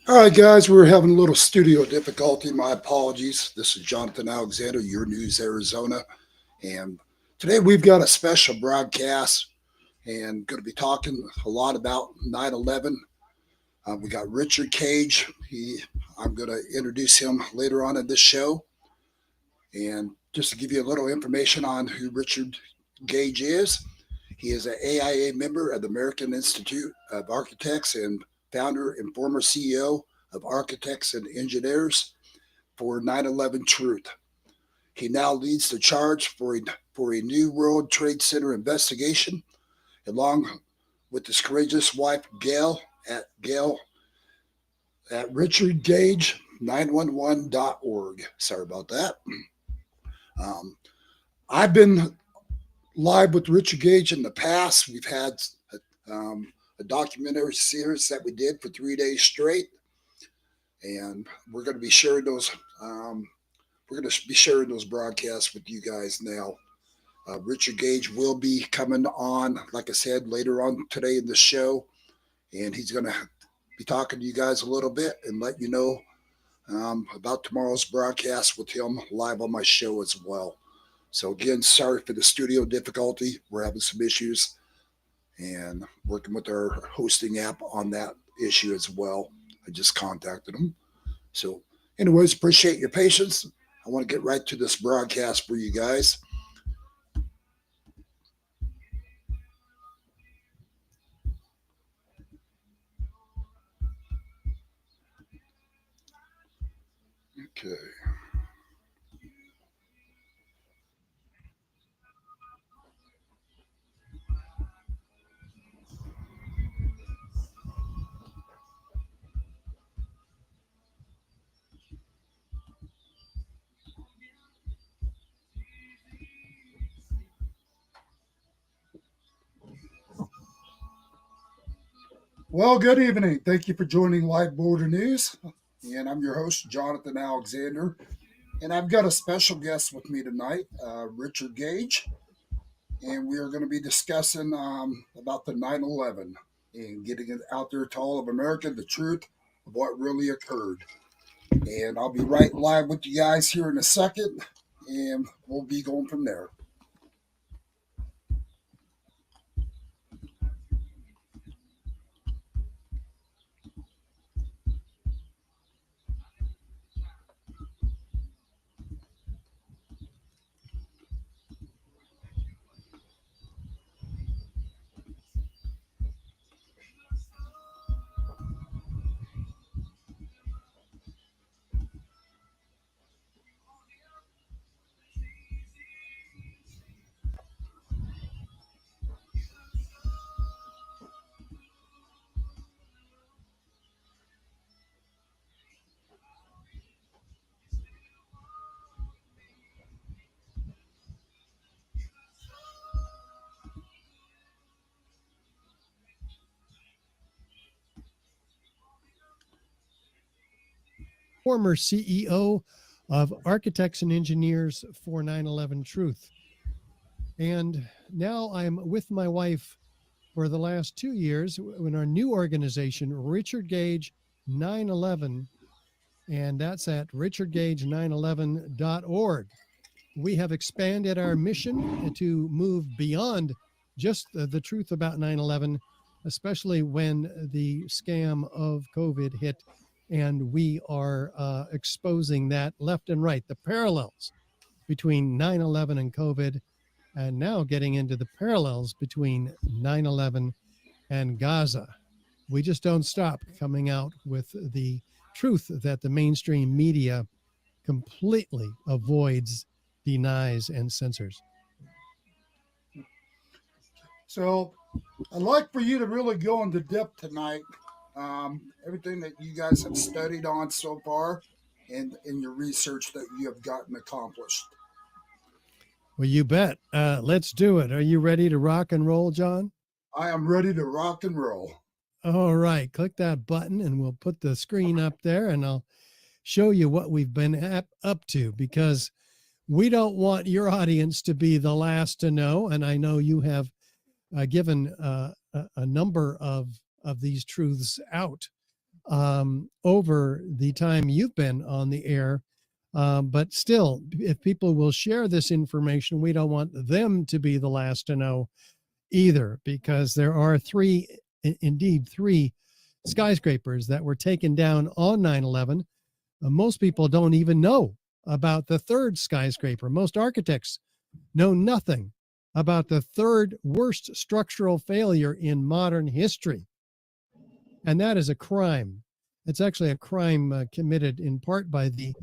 All right, guys, we're having a little studio difficulty. My apologies. This is Jonathan Alexander, Your News Arizona. And today we've got a special broadcast and going to be talking a lot about 9/11. We got Richard Gage. I'm going to introduce him later on in this show. And just to give you a little information on who Richard Gage is, he is an AIA member of the American Institute of Architects and founder and former CEO of Architects and Engineers for 9/11 Truth. He now leads the charge for a new World Trade Center investigation, along with his courageous wife Gail at richardgage911.org. Sorry about that. Um, I've been live with Richard Gage in the past. We've had a documentary series that we did for 3 days straight, and we're going to be sharing those. We're going to be sharing those broadcasts with you guys now. Richard Gage will be coming on, like I said, later on today in the show, and he's going to be talking to you guys a little bit and let you know about tomorrow's broadcast with him live on my show as well. So again, sorry for the studio difficulty. We're having some issues and working with our hosting app on that issue as well. I just contacted them. So, anyways, appreciate your patience. I want to get right to this broadcast for you guys. Okay. Well, good evening. Thank you for joining Live Border News. And I'm your host, Jonathan Alexander. And I've got a special guest with me tonight, Richard Gage. And we are going to be discussing about the 9/11 and getting it out there to all of America, the truth of what really occurred. And I'll be right live with you guys here in a second, and we'll be going from there. Former CEO of Architects and Engineers for 9/11 Truth. And now I'm with my wife for the last 2 years in our new organization, Richard Gage 911, and that's at richardgage911.org. We have expanded our mission to move beyond just the truth about 9/11, especially when the scam of COVID hit, and we are exposing that left and right, the parallels between 9/11 and COVID, and now getting into the parallels between 9/11 and Gaza. We just don't stop coming out with the truth that the mainstream media completely avoids, denies, and censors. So I'd like for you to really go into depth tonight. Everything that you guys have studied on so far and in your research that you have gotten accomplished. Well, you bet. Let's do it. Are you ready to rock and roll, John? I am ready to rock and roll. All right. Click that button and we'll put the screen up there and I'll show you what we've been up to, because we don't want your audience to be the last to know. And I know you have given a number of these truths out. over the time you've been on the air. But still, if people will share this information, we don't want them to be the last to know either, because there are indeed three skyscrapers that were taken down on 9/11. Most people don't even know about the third skyscraper. Most architects know nothing about the third worst structural failure in modern history. And that is a crime. It's actually a crime committed in part by the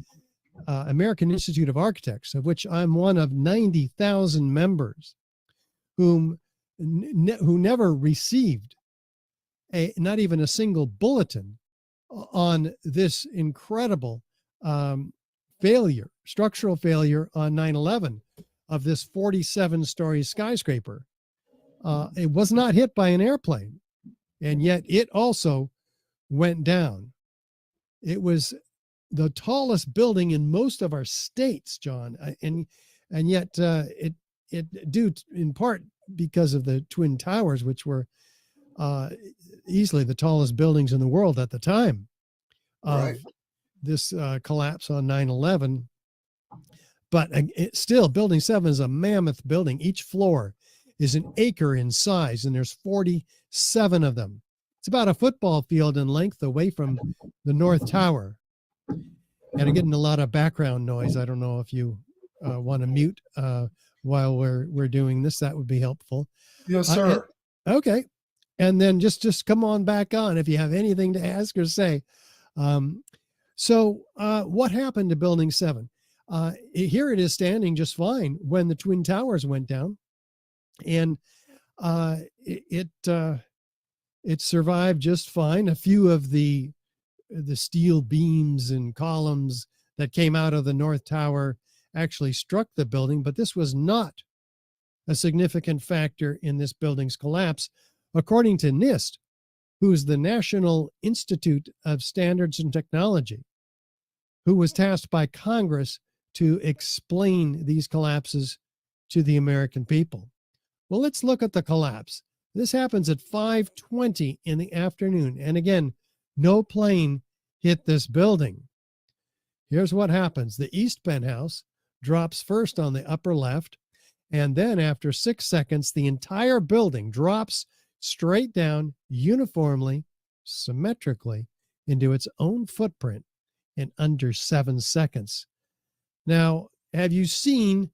American Institute of Architects, of which I'm one of 90,000 members, who never received not even a single bulletin on this incredible structural failure on 9/11 of this 47-story skyscraper. It was not hit by an airplane, and yet it also went down. It was the tallest building in most of our states, John, and yet it due in part because of the Twin Towers, which were easily the tallest buildings in the world at the time of this collapse on 9/11. But still, Building 7 is a mammoth building. Each floor is an acre in size, and there's 47 of them. It's about a football field in length away from the North Tower. And I'm getting a lot of background noise. I don't know if you want to mute while we're doing this. That would be helpful. Yes, sir. Okay. And then just come on back on if you have anything to ask or say. So what happened to Building 7? Here it is standing just fine when the Twin Towers went down, and it survived just fine. A few of the steel beams and columns that came out of the North Tower actually struck the building, but this was not a significant factor in this building's collapse, according to NIST, who's the National Institute of Standards and Technology, who was tasked by Congress to explain these collapses to the American people. Well, let's look at the collapse. This happens at 5:20 in the afternoon. And again, no plane hit this building. Here's what happens. The east penthouse drops first on the upper left, and then after 6 seconds, the entire building drops straight down uniformly, symmetrically into its own footprint in under 7 seconds. Now, have you seen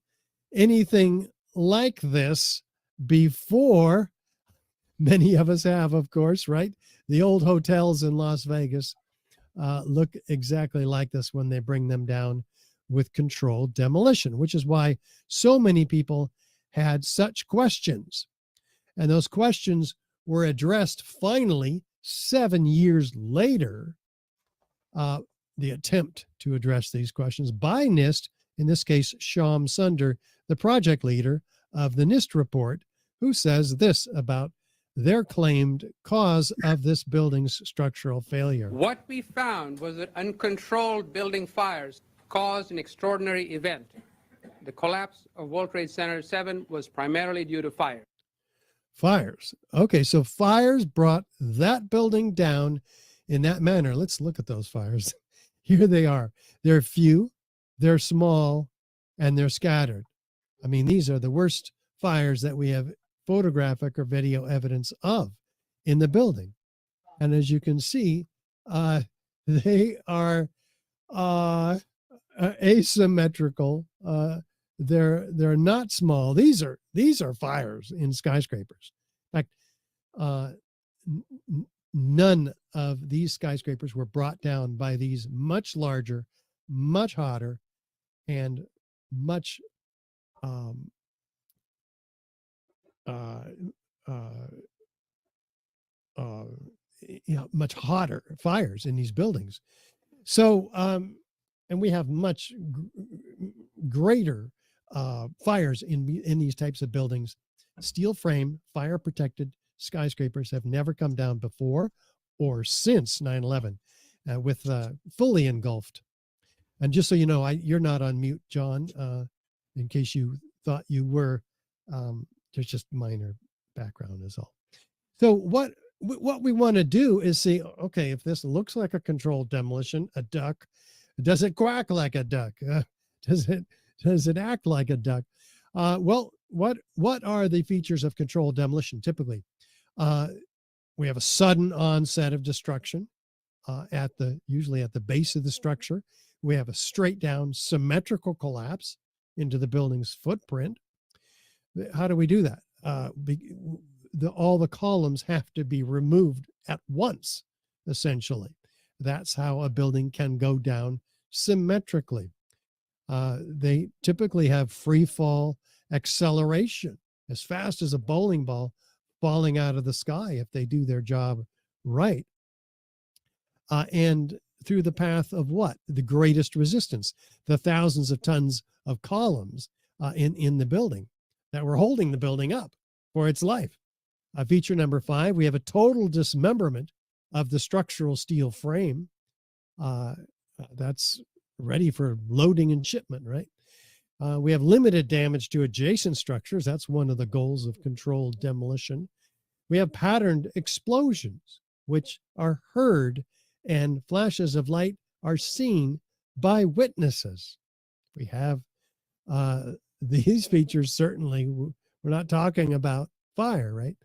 anything like this before? Many of us have, of course, right? The old hotels in Las Vegas look exactly like this when they bring them down with controlled demolition, which is why so many people had such questions. And those questions were addressed finally 7 years later. The attempt to address these questions by NIST, in this case, Sham Sunder, the project leader of the NIST report, who says this about their claimed cause of this building's structural failure. What we found was that uncontrolled building fires caused an extraordinary event. The collapse of World Trade Center 7 was primarily due to fire. Fires. Okay, so fires brought that building down in that manner. Let's look at those fires. Here they are. They're few, they're small, and they're scattered. I mean, these are the worst fires that we have photographic or video evidence of in the building. And as you can see, they are asymmetrical. They're not small. These are fires in skyscrapers. In fact, none of these skyscrapers were brought down by these much larger, much hotter, and much much hotter fires in these buildings. So, and we have much greater fires in these types of buildings. Steel frame, fire protected skyscrapers have never come down before or since 9/11 with fully engulfed. And just so you know, you're not on mute, John, in case you thought you were. There's just minor background is all. So what what we want to do is see, okay, if this looks like a controlled demolition, a duck, does it quack like a duck? Does it act like a duck? Well, what are the features of controlled demolition typically? We have a sudden onset of destruction usually at the base of the structure. We have a straight down symmetrical collapse into the building's footprint. How do we do that? All the columns have to be removed at once, essentially. That's how a building can go down symmetrically. They typically have free fall acceleration as fast as a bowling ball falling out of the sky if they do their job right. And through the path of what? The greatest resistance, the thousands of tons of columns in the building that were holding the building up for its life. Feature number 5, we have a total dismemberment of the structural steel frame. That's ready for loading and shipment, right? We have limited damage to adjacent structures. That's one of the goals of controlled demolition. We have patterned explosions, which are heard, and flashes of light are seen by witnesses. We have these features. Certainly, we're not talking about fire, right?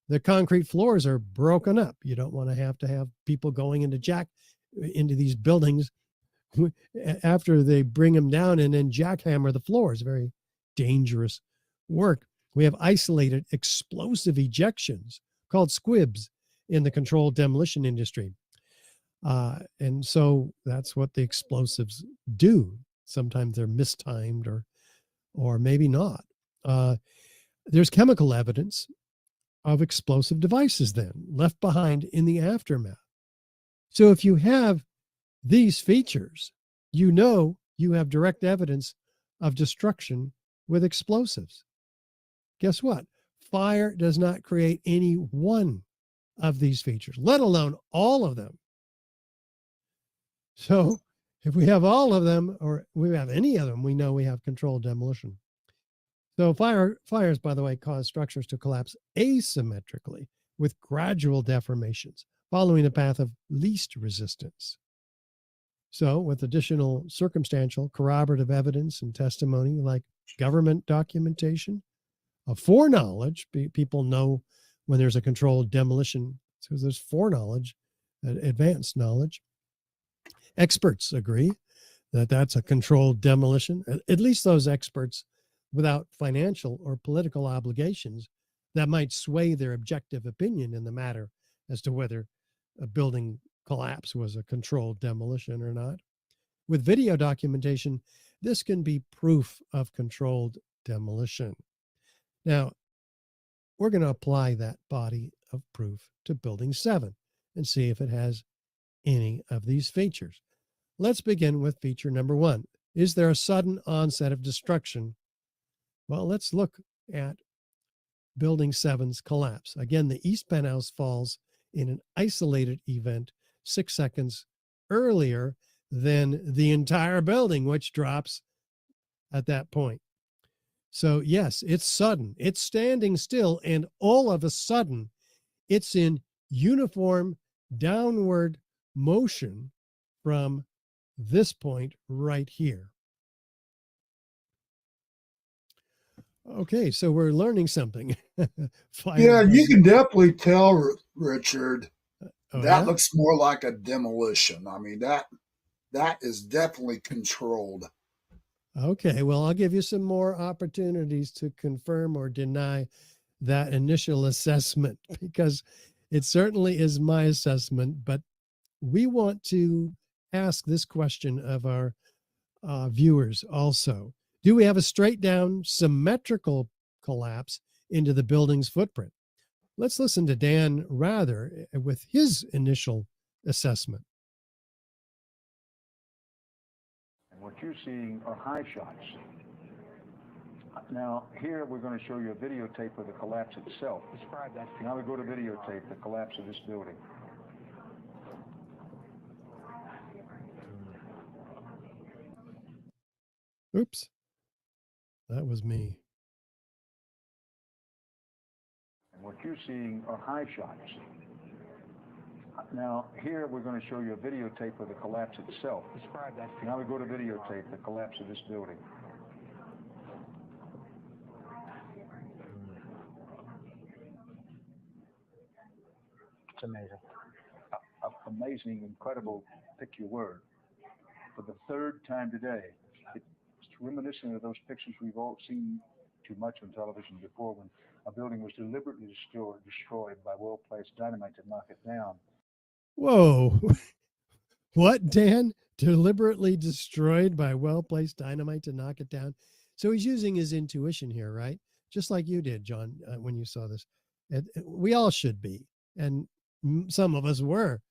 The concrete floors are broken up. You don't want to have people going into these buildings after they bring them down and then jackhammer the floors. Very dangerous work. We have isolated explosive ejections called squibs in the controlled demolition industry. And so that's what the explosives do. Sometimes they're mistimed or maybe not. There's chemical evidence of explosive devices then left behind in the aftermath. So if you have these features, you know you have direct evidence of destruction with explosives. Guess what? Fire does not create any one of these features, let alone all of them. So if we have all of them, or we have any of them, we know we have controlled demolition. So fires, by the way, cause structures to collapse asymmetrically with gradual deformations following the path of least resistance. So with additional circumstantial corroborative evidence and testimony like government documentation, foreknowledge, people know when there's a controlled demolition, so there's foreknowledge, advanced knowledge. Experts agree that that's a controlled demolition, at least those experts without financial or political obligations that might sway their objective opinion in the matter as to whether a building collapse was a controlled demolition or not. With video documentation, this can be proof of controlled demolition. Now, we're going to apply that body of proof to Building 7 and see if it has any of these features. Let's begin with feature number 1. Is there a sudden onset of destruction? Well, let's look at Building 7's collapse. Again, the east penthouse falls in an isolated event 6 seconds earlier than the entire building, which drops at that point. So yes, it's sudden. It's standing still, and all of a sudden, it's in uniform downward motion from this point right here. Okay, so we're learning something. Yeah, you can definitely tell, Richard. Oh, That yeah? looks more like a demolition. I mean, that is definitely controlled. Okay, well, I'll give you some more opportunities to confirm or deny that initial assessment, because it certainly is my assessment. But we want to ask this question of our viewers also. Do we have a straight down symmetrical collapse into the building's footprint? Let's listen to Dan Rather with his initial assessment. What you're seeing are high shots. Now, here we're going to show you a videotape of the collapse itself. Describe that. Now we go to videotape, the collapse of this building. Oops, that was me. And what you're seeing are high shots. Now, here we're going to show you a videotape of the collapse itself. Describe that. Now we go to videotape, the collapse of this building. It's amazing. Amazing, incredible, pick your word. For the third time today, it's reminiscent of those pictures we've all seen too much on television before, when a building was deliberately destroyed by well-placed dynamite to knock it down. Whoa. What, Dan? Deliberately destroyed by well-placed dynamite to knock it down? So he's using his intuition here, right? Just like you did, John, when you saw this. We all should be, and some of us were.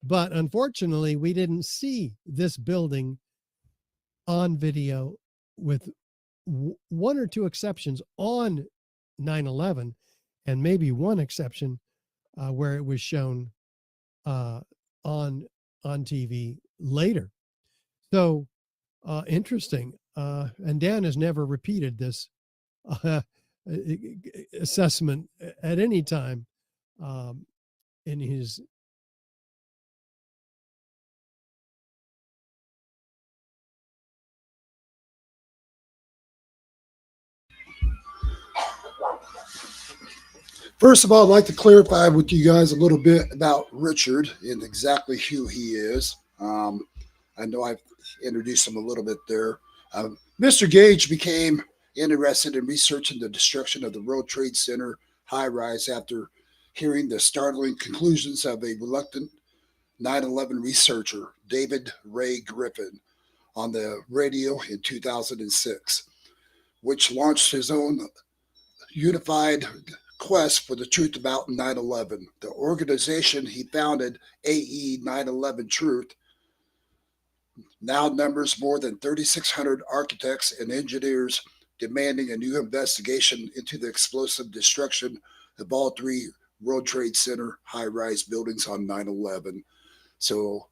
But unfortunately, we didn't see this building on video, with one or two exceptions on 9/11, and maybe one exception where it was shown on TV later. So interesting. And Dan has never repeated this assessment at any time in his. First of all, I'd like to clarify with you guys a little bit about Richard and exactly who he is. I know I've introduced him a little bit there. Mr. Gage became interested in researching the destruction of the World Trade Center high-rise after hearing the startling conclusions of a reluctant 9/11 researcher, David Ray Griffin, on the radio in 2006, which launched his own unified quest for the truth about 9/11. The organization he founded, AE 9/11 Truth, now numbers more than 3,600 architects and engineers, demanding a new investigation into the explosive destruction of all three World Trade Center high-rise buildings on 9/11. So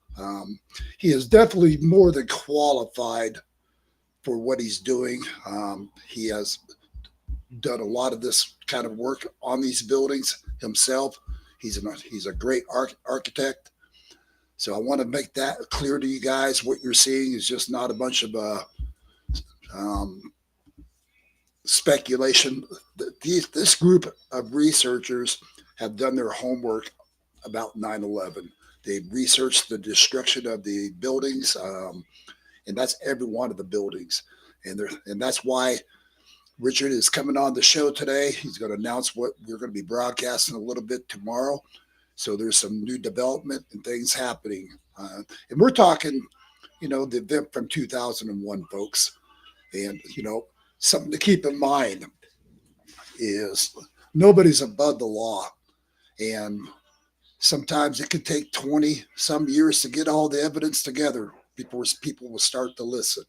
he is definitely more than qualified for what he's doing. He has done a lot of this kind of work on these buildings himself. He's a great architect. So I want to make that clear to you guys. What you're seeing is just not a bunch of speculation. This group of researchers have done their homework about 9/11. They researched the destruction of the buildings, and that's every one of the buildings. And that's why Richard is coming on the show today. He's going to announce what we're going to be broadcasting a little bit tomorrow. So there's some new development and things happening. And we're talking, the event from 2001, folks. And, something to keep in mind is nobody's above the law. And sometimes it could take 20 some years to get all the evidence together before people will start to listen.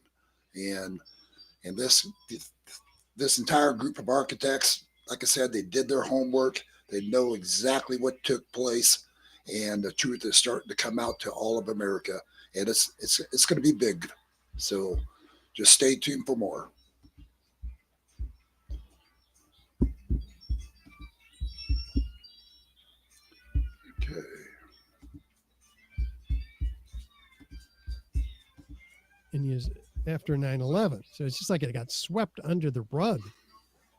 And this entire group of architects, like I said, they did their homework. They know exactly what took place, and the truth is starting to come out to all of America. And it's going to be big. So just stay tuned for more. Okay. And use after 9/11. So it's just like it got swept under the rug.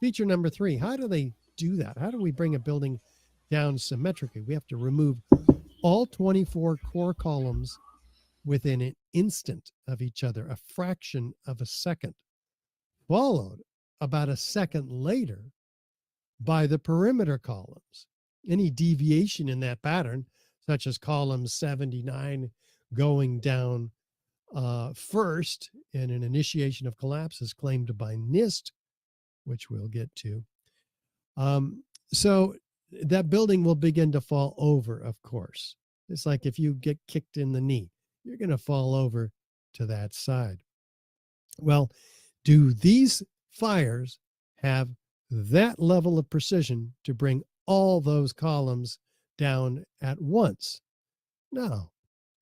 Feature number 3. How do they do that? How do we bring a building down symmetrically? We have to remove all 24 core columns within an instant of each other, a fraction of a second, followed about a second later by the perimeter columns. Any deviation in that pattern, such as column 79 going down first in an initiation of collapse, is claimed by NIST, which we'll get to. So that building will begin to fall over, of course. It's like if you get kicked in the knee, you're going to fall over to that side. Well, do these fires have that level of precision to bring all those columns down at once? No,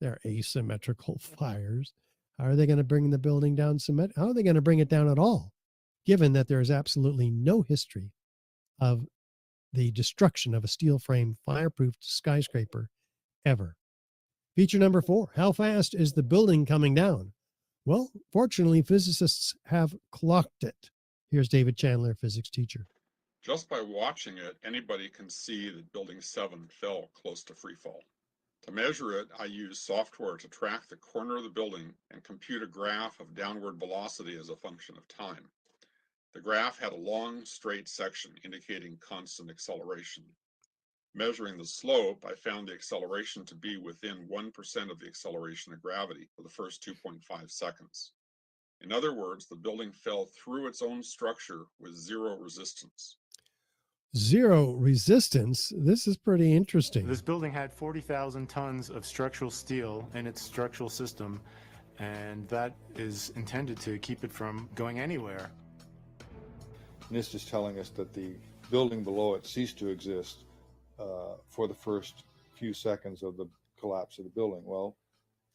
they're asymmetrical fires. How are they going to bring the building down symmetrically? How are they going to bring it down at all, given that there is absolutely no history of the destruction of a steel frame fireproof skyscraper ever? Feature number 4, how fast is the building coming down? Well, fortunately, physicists have clocked it. Here's David Chandler, physics teacher. Just by watching it, anybody can see that Building 7 fell close to free fall. To measure it, I used software to track the corner of the building and compute a graph of downward velocity as a function of time. The graph had a long, straight section indicating constant acceleration. Measuring the slope, I found the acceleration to be within 1% of the acceleration of gravity for the first 2.5 seconds. In other words, the building fell through its own structure with zero resistance. Zero resistance. This is pretty interesting. This building had 40,000 tons of structural steel in its structural system, and that is intended to keep it from going anywhere. And this is telling us that the building below it ceased to exist for the first few seconds of the collapse of the building. Well,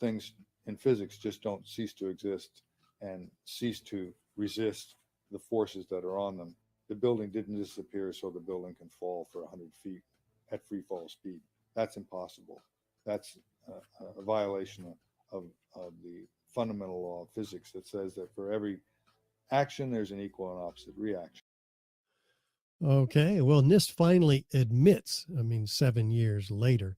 things in physics just don't cease to exist and cease to resist the forces that are on them. The building didn't disappear so the building can fall for 100 feet at free fall speed. That's impossible. That's a violation of the fundamental law of physics that says that for every action, there's an equal and opposite reaction. Okay, well, NIST finally admits, 7 years later,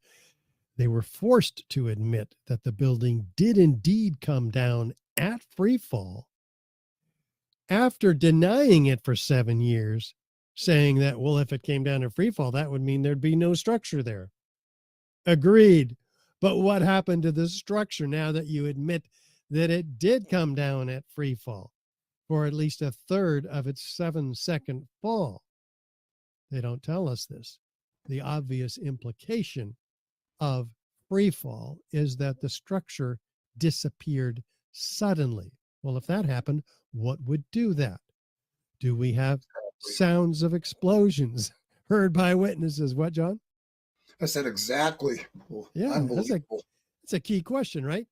they were forced to admit that the building did indeed come down at free fall after denying it for 7 years, saying that, well, if it came down at free fall, that would mean there'd be no structure there. Agreed. But what happened to the structure now that you admit that it did come down at free fall for at least a third of its 7-second fall? They don't tell us this. The obvious implication of free fall is that the structure disappeared suddenly. Well, if that happened, what would do that? Do we have sounds of explosions heard by witnesses? What, John? I said exactly. Yeah, Unbelievable. that's a key question, right?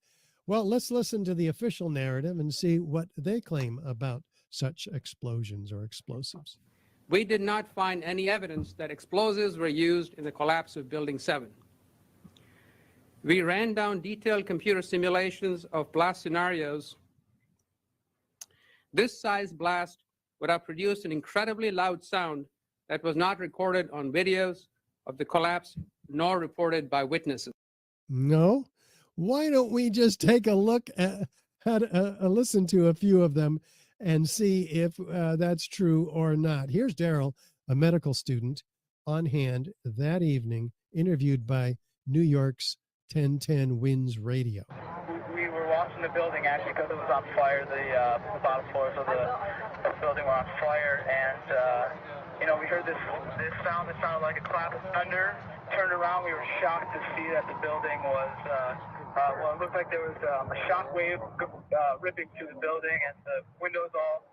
Well, let's listen to the official narrative and see what they claim about such explosions or explosives. We did not find any evidence that explosives were used in the collapse of Building 7. We ran down detailed computer simulations of blast scenarios. This size blast would have produced an incredibly loud sound that was not recorded on videos of the collapse nor reported by witnesses. No? Why don't we just take a look at listen to a few of them and see if that's true or not. Here's Daryl, a medical student, on hand that evening, interviewed by New York's 1010 Winds Radio. We were watching the building actually because it was on fire. The bottom floors of the building were on fire, and we heard this sound that sounded like a clap of thunder. Turned around, we were shocked to see that the building was it looked like there was a shock wave ripping through the building, and the windows all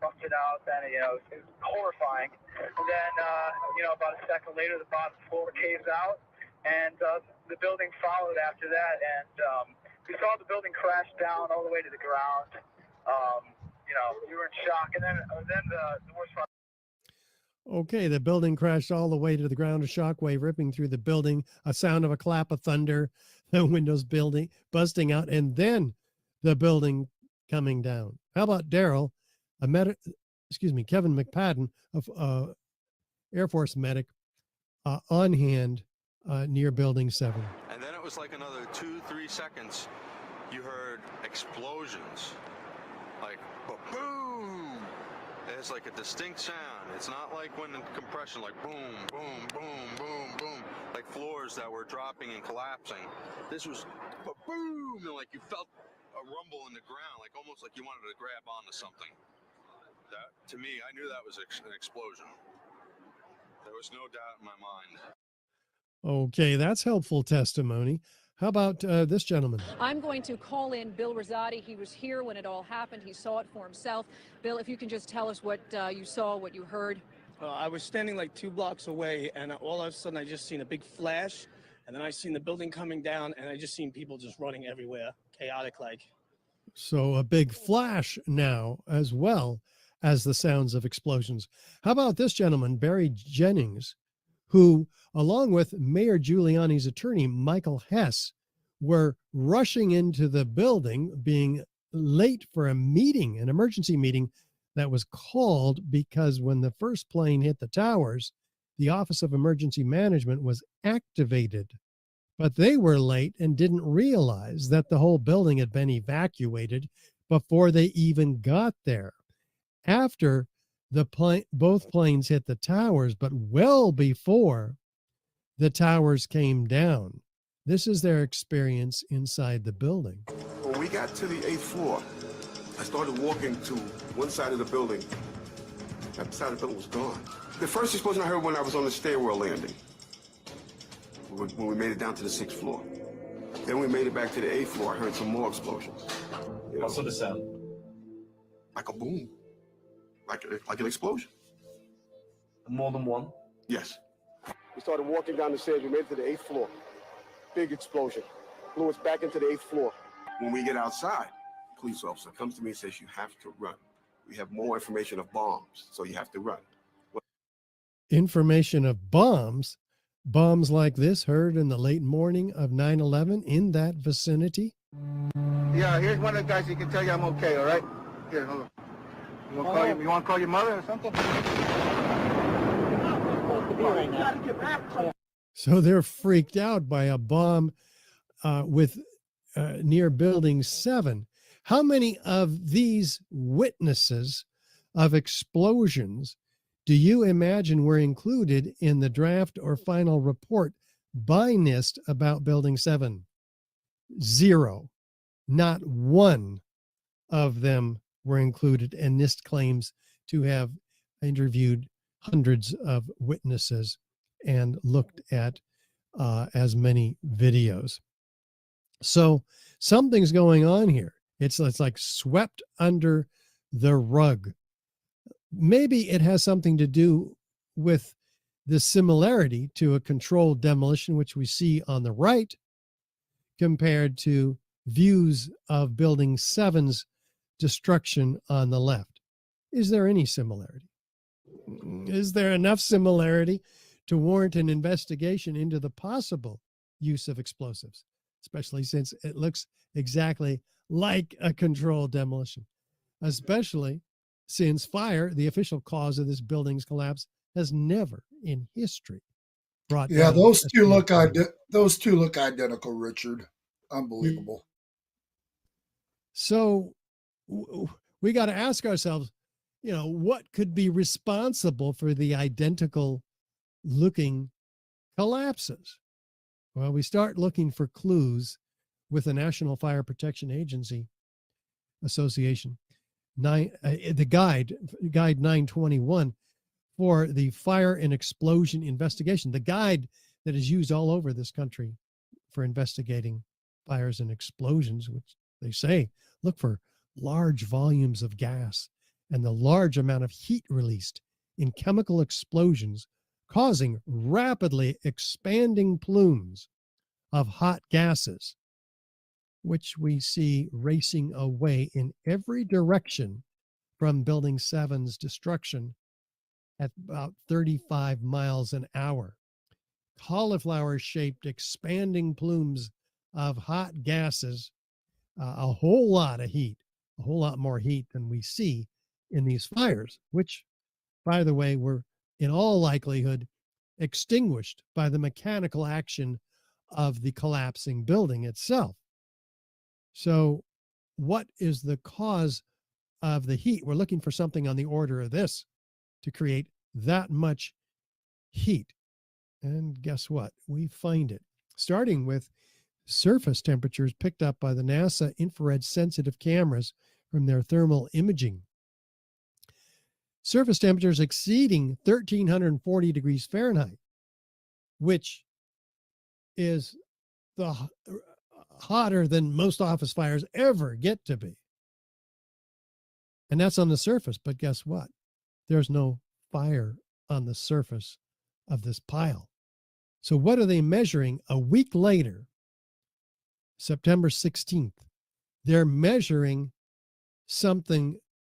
busted out, and it was horrifying. And then about a second later, the bottom floor caves out, and the building followed after that, and we saw the building crash down all the way to the ground. We were in shock, and then the worst part. Okay, the building crashed all the way to the ground, a shockwave ripping through the building, a sound of a clap of thunder, the windows busting out, and then the building coming down. How about Daryl, Kevin McPadden, of Air Force medic, on hand near Building 7. And then it was like another 2-3 seconds. You heard explosions, like boom. It's like a distinct sound. It's not like when in compression, like boom, boom, boom, boom, boom, like floors that were dropping and collapsing. This was boom, and like you felt a rumble in the ground, like almost like you wanted to grab onto something. That, to me, I knew that was an explosion. There was no doubt in my mind. Okay, that's helpful testimony. How about this gentleman? I'm going to call in Bill Rosati. He was here when it all happened. He saw it for himself. Bill, if you can just tell us what you saw, what you heard. I was standing like 2 blocks away, and all of a sudden I just seen a big flash, and then I seen the building coming down, and I just seen people just running everywhere, chaotic like. So a big flash now, as well as the sounds of explosions. How about this gentleman, Barry Jennings, who, along with Mayor Giuliani's attorney, Michael Hess, were rushing into the building, being late for a meeting, an emergency meeting that was called because when the first plane hit the towers, the Office of Emergency Management was activated. But they were late and didn't realize that the whole building had been evacuated before they even got there. After both planes hit the towers, but well before the towers came down. This is their experience inside the building. When we got to the 8th floor, I started walking to one side of the building. That side of the building was gone. The first explosion I heard when I was on the stairwell landing, when we made it down to the 6th floor. Then we made it back to the 8th floor. I heard some more explosions. What sort of sound? Like a boom. Like an explosion. More than one? Yes. We started walking down the stairs. We made it to the 8th floor. Big explosion. Blew us back into the 8th floor. When we get outside, a police officer comes to me and says, you have to run. We have more information of bombs, so you have to run. Information of bombs? Bombs like this heard in the late morning of 9/11 in that vicinity? Yeah, here's one of the guys who can tell you I'm okay, all right? Here, hold on. You want to call your mother or something? So they're freaked out by a bomb near Building 7. How many of these witnesses of explosions do you imagine were included in the draft or final report by NIST about Building 7? 0. Not one of them were included, and NIST claims to have interviewed hundreds of witnesses and looked at as many videos. So something's going on here. It's like swept under the rug. Maybe it has something to do with the similarity to a controlled demolition, which we see on the right, compared to views of Building 7's destruction on the left. Is there any similarity? Is there enough similarity to warrant an investigation into the possible use of explosives, especially since it looks exactly like a controlled demolition, especially since fire, the official cause of this building's collapse, has never in history brought Yeah, down those a two look single those two look identical, Richard. Unbelievable. So we got to ask ourselves, what could be responsible for the identical looking collapses? Well, we start looking for clues with the National Fire Protection Agency Association, the guide 921 for the fire and explosion investigation, the guide that is used all over this country for investigating fires and explosions, which they say look for large volumes of gas and the large amount of heat released in chemical explosions, causing rapidly expanding plumes of hot gases, which we see racing away in every direction from Building 7's destruction at about 35 miles an hour. Cauliflower-shaped expanding plumes of hot gases, a whole lot of heat, a whole lot more heat than we see in these fires, which, by the way, were in all likelihood extinguished by the mechanical action of the collapsing building itself. So what is the cause of the heat? We're looking for something on the order of this to create that much heat. And guess what? We find it, starting with surface temperatures picked up by the NASA infrared sensitive cameras from their thermal imaging. Surface temperatures exceeding 1,340 degrees Fahrenheit, which is hotter than most office fires ever get to be. And that's on the surface, but guess what? There's no fire on the surface of this pile. So what are they measuring a week later, September 16th? They're measuring something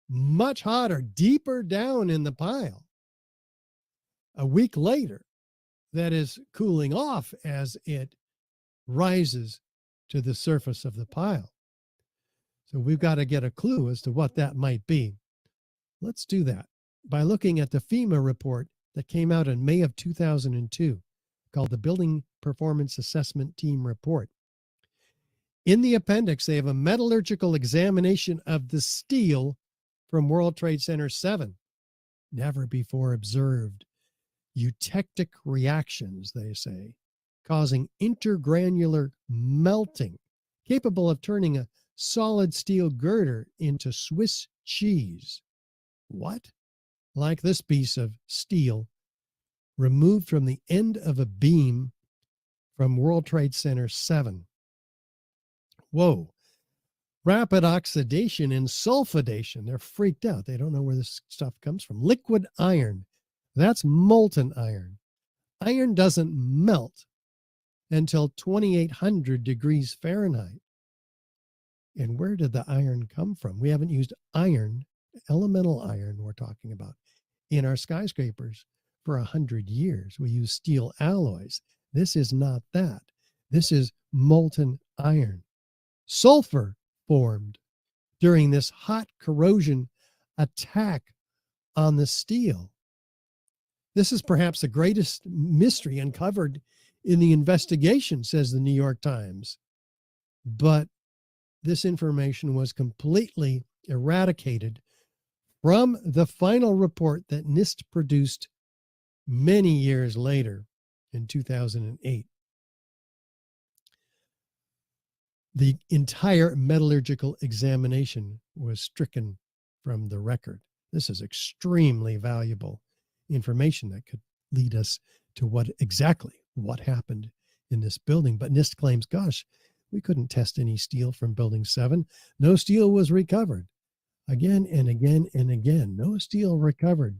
much hotter, deeper down in the pile. A week later, that is cooling off as it rises to the surface of the pile. So we've got to get a clue as to what that might be. Let's do that by looking at the FEMA report that came out in May of 2002 called the Building Performance Assessment Team Report. In the appendix, they have a metallurgical examination of the steel from World Trade Center 7. Never before observed eutectic reactions, they say, causing intergranular melting, capable of turning a solid steel girder into Swiss cheese. What? Like this piece of steel removed from the end of a beam from World Trade Center 7. Whoa. Rapid oxidation and sulfidation. They're freaked out. They don't know where this stuff comes from. Liquid iron. That's molten iron. Iron doesn't melt until 2,800 degrees Fahrenheit. And where did the iron come from? We haven't used iron, elemental iron we're talking about, in our skyscrapers for 100 years. We use steel alloys. This is not that. This is molten iron. Sulfur formed during this hot corrosion attack on the steel. This is perhaps the greatest mystery uncovered in the investigation, says the New York Times. But this information was completely eradicated from the final report that NIST produced many years later in 2008. The entire metallurgical examination was stricken from the record. This is extremely valuable information that could lead us to what happened in this building. But NIST claims, gosh, we couldn't test any steel from Building 7. No steel was recovered. Again and again and again, no steel recovered.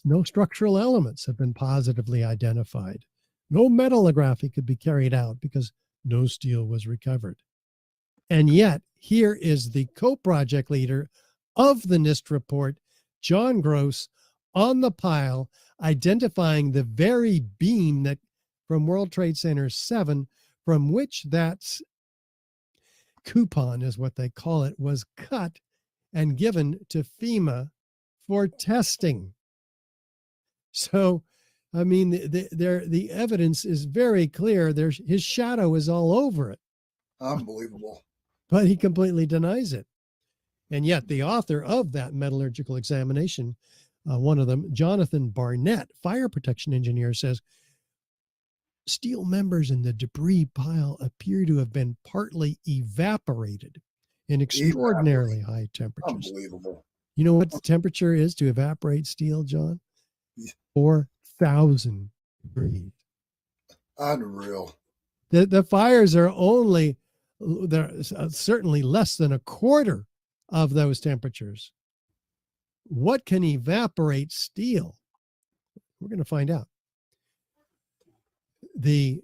No structural elements have been positively identified. No metallography could be carried out because no steel was recovered. And yet, here is the co-project leader of the NIST report, John Gross, on the pile, identifying the very beam that from World Trade Center 7, from which that coupon is what they call it, was cut and given to FEMA for testing. So, I mean, the evidence is very clear. His shadow is all over it. Unbelievable. But he completely denies it. And yet the author of that metallurgical examination, one of them, Johnathon Barnett, fire protection engineer, says, steel members in the debris pile appear to have been partly evaporated in extraordinarily high temperatures. Unbelievable. You know what the temperature is to evaporate steel, John? 4,000 degrees. Unreal. The fires are they're certainly less than a quarter of those temperatures. What can evaporate steel? We're going to find out. The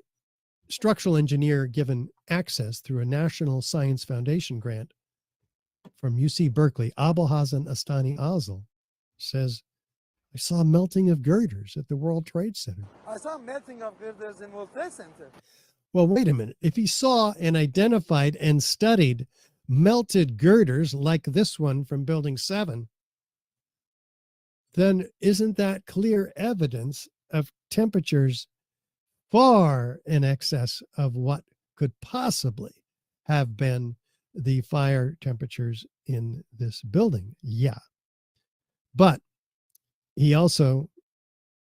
structural engineer given access through a National Science Foundation grant from UC Berkeley, Abulhassan Astani Azal, says, I saw melting of girders at the World Trade Center. I saw melting of girders in World Trade Center. Well, wait a minute. If he saw and identified and studied melted girders like this one from Building 7, then isn't that clear evidence of temperatures far in excess of what could possibly have been the fire temperatures in this building? Yeah. But he also,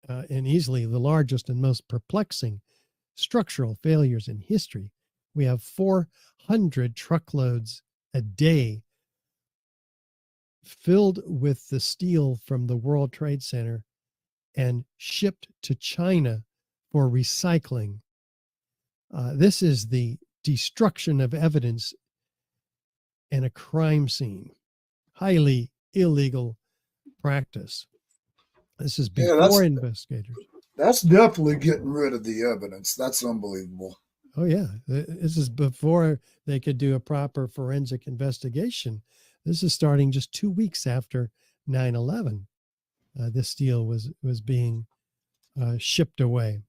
and easily the largest and most perplexing structural failures in history, we have 400 truckloads a day filled with the steel from the World Trade Center and shipped to China for recycling. This is the destruction of evidence and a crime scene. Highly illegal practice. This is before investigators. That's definitely getting rid of the evidence. That's unbelievable. Oh, yeah. This is before they could do a proper forensic investigation. This is starting just 2 weeks after 9/11. This steel was being shipped away.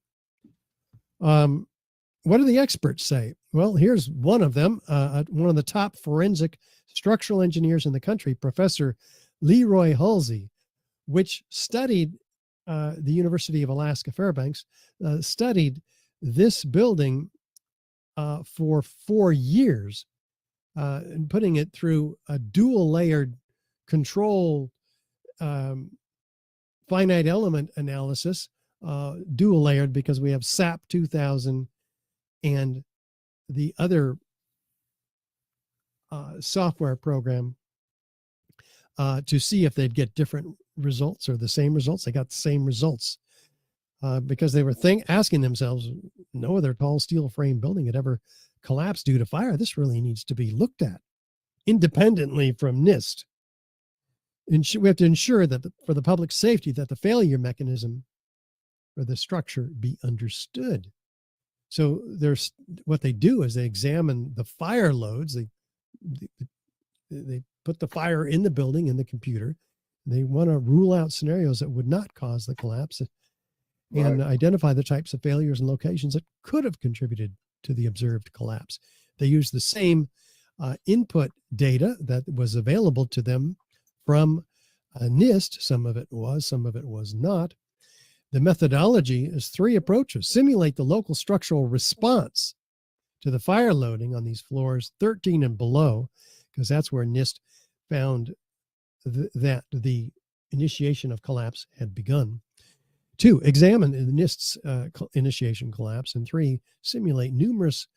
what do the experts say? Well, here's one of them, one of the top forensic structural engineers in the country, Professor Leroy Halsey, which studied the University of Alaska Fairbanks, studied this building for 4 years, and putting it through a dual layered control finite element analysis, dual layered because we have SAP 2000 and the other software program to see if they'd get different results or the same results. They got the same results because they were asking themselves, no other tall steel frame building had ever collapsed due to fire. This really needs to be looked at independently from NIST. We have to ensure that for the public safety that the failure mechanism for the structure be understood. So there's what they do is they examine the fire loads. They put the fire in the building in the computer. They want to rule out scenarios that would not cause the collapse and identify the types of failures and locations that could have contributed to the observed collapse. They use the same input data that was available to them from NIST. Some of it was not. The methodology is 3 approaches. Simulate the local structural response to the fire loading on these floors 13 and below, because that's where NIST found that the initiation of collapse had begun. 2, examine the NIST's initiation collapse. And 3, simulate numerous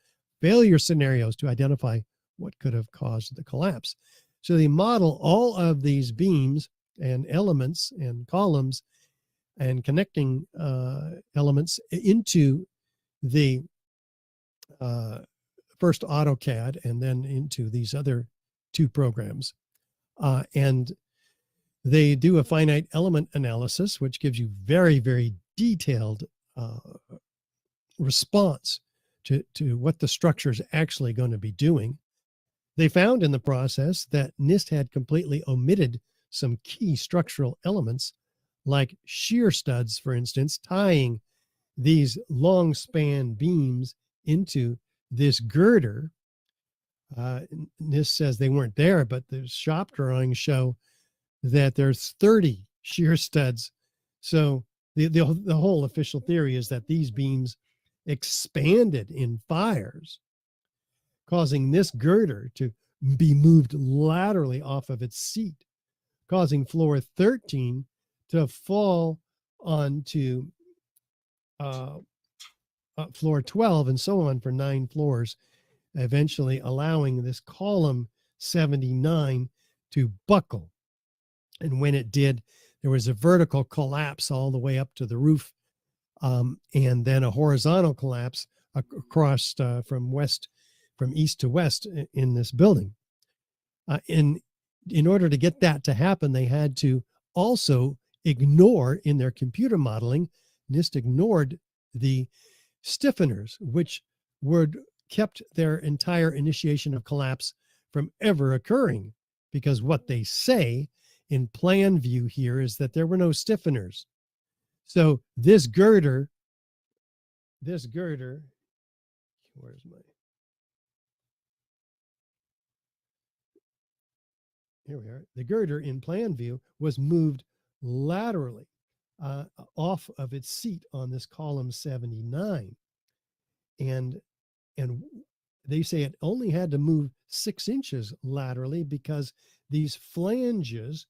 failure scenarios to identify what could have caused the collapse. So they model all of these beams and elements and columns and connecting elements into the first AutoCAD and then into these other 2 programs. And they do a finite element analysis, which gives you very, very detailed response to what the structure is actually going to be doing. They found in the process that NIST had completely omitted some key structural elements like shear studs, for instance, tying these long span beams into this girder. NIST says they weren't there, but the shop drawings show that there's 30 shear studs. So the whole official theory is that these beams expanded in fires, causing this girder to be moved laterally off of its seat, causing floor 13 to fall onto floor 12 and so on for 9 floors, eventually allowing this column 79 to buckle. And when it did, there was a vertical collapse all the way up to the roof, and then a horizontal collapse across from east to west in this building. In order to get that to happen, they had to also ignore in their computer modeling, NIST ignored the stiffeners, which would kept their entire initiation of collapse from ever occurring, because what they say in plan view here is that there were no stiffeners. So this girder, where's my, here we are. The girder in plan view was moved laterally off of its seat on this column 79. And they say it only had to move 6 inches laterally because these flanges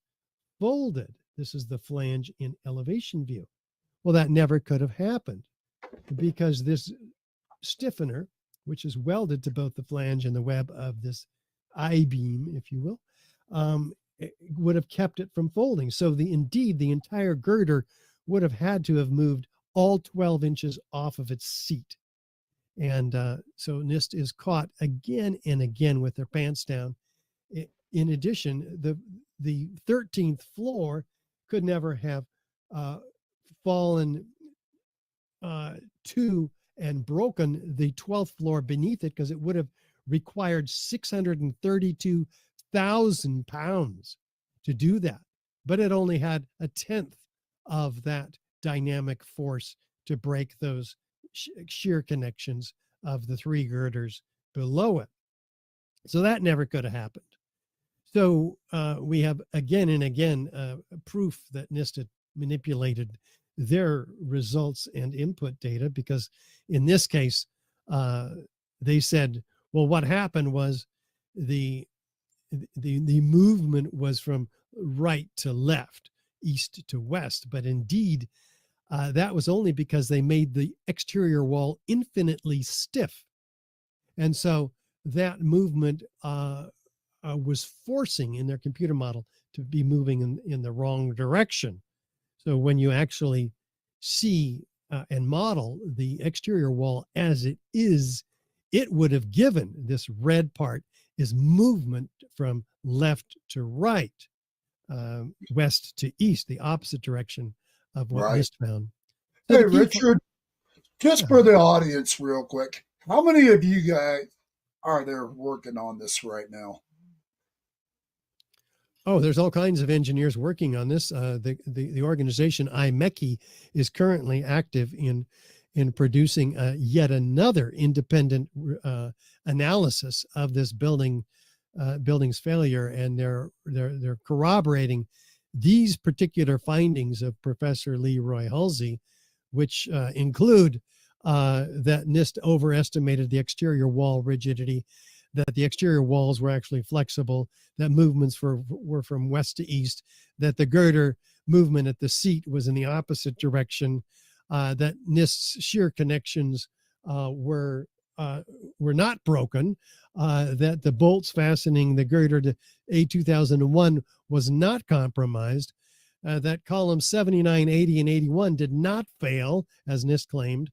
folded. This is the flange in elevation view. Well, that never could have happened because this stiffener, which is welded to both the flange and the web of this I-beam, if you will, it would have kept it from folding. So indeed, the entire girder would have had to have moved all 12 inches off of its seat. And so NIST is caught again and again with their pants down. In addition, the 13th floor could never have fallen to and broken the 12th floor beneath it, because it would have required 632,000 pounds to do that. But it only had a 10th of that dynamic force to break those shear connections of the 3 girders below it. So that never could have happened. So we have again and again proof that NIST had manipulated their results and input data, because in this case, they said, well, what happened was the movement was from right to left, east to west. But indeed, that was only because they made the exterior wall infinitely stiff. And so that movement was forcing in their computer model to be moving in the wrong direction. So when you actually see and model the exterior wall as it is, it would have given this red part is movement from left to right, west to east, the opposite direction of what Right. NIST found. So Hey, the key Richard, just for the audience, real quick, how many of you guys are there working on this right now? Oh, there's all kinds of engineers working on this. The organization IMECI is currently active in producing yet another independent analysis of this building's failure, and they're corroborating these particular findings of Professor Leroy Halsey, which include that NIST overestimated the exterior wall rigidity, that the exterior walls were actually flexible, that movements were from west to east, that the girder movement at the seat was in the opposite direction, that NIST's shear connections were not broken, that the bolts fastening the girder to A2001 was not compromised, that columns 79, 80, and 81 did not fail, as NIST claimed.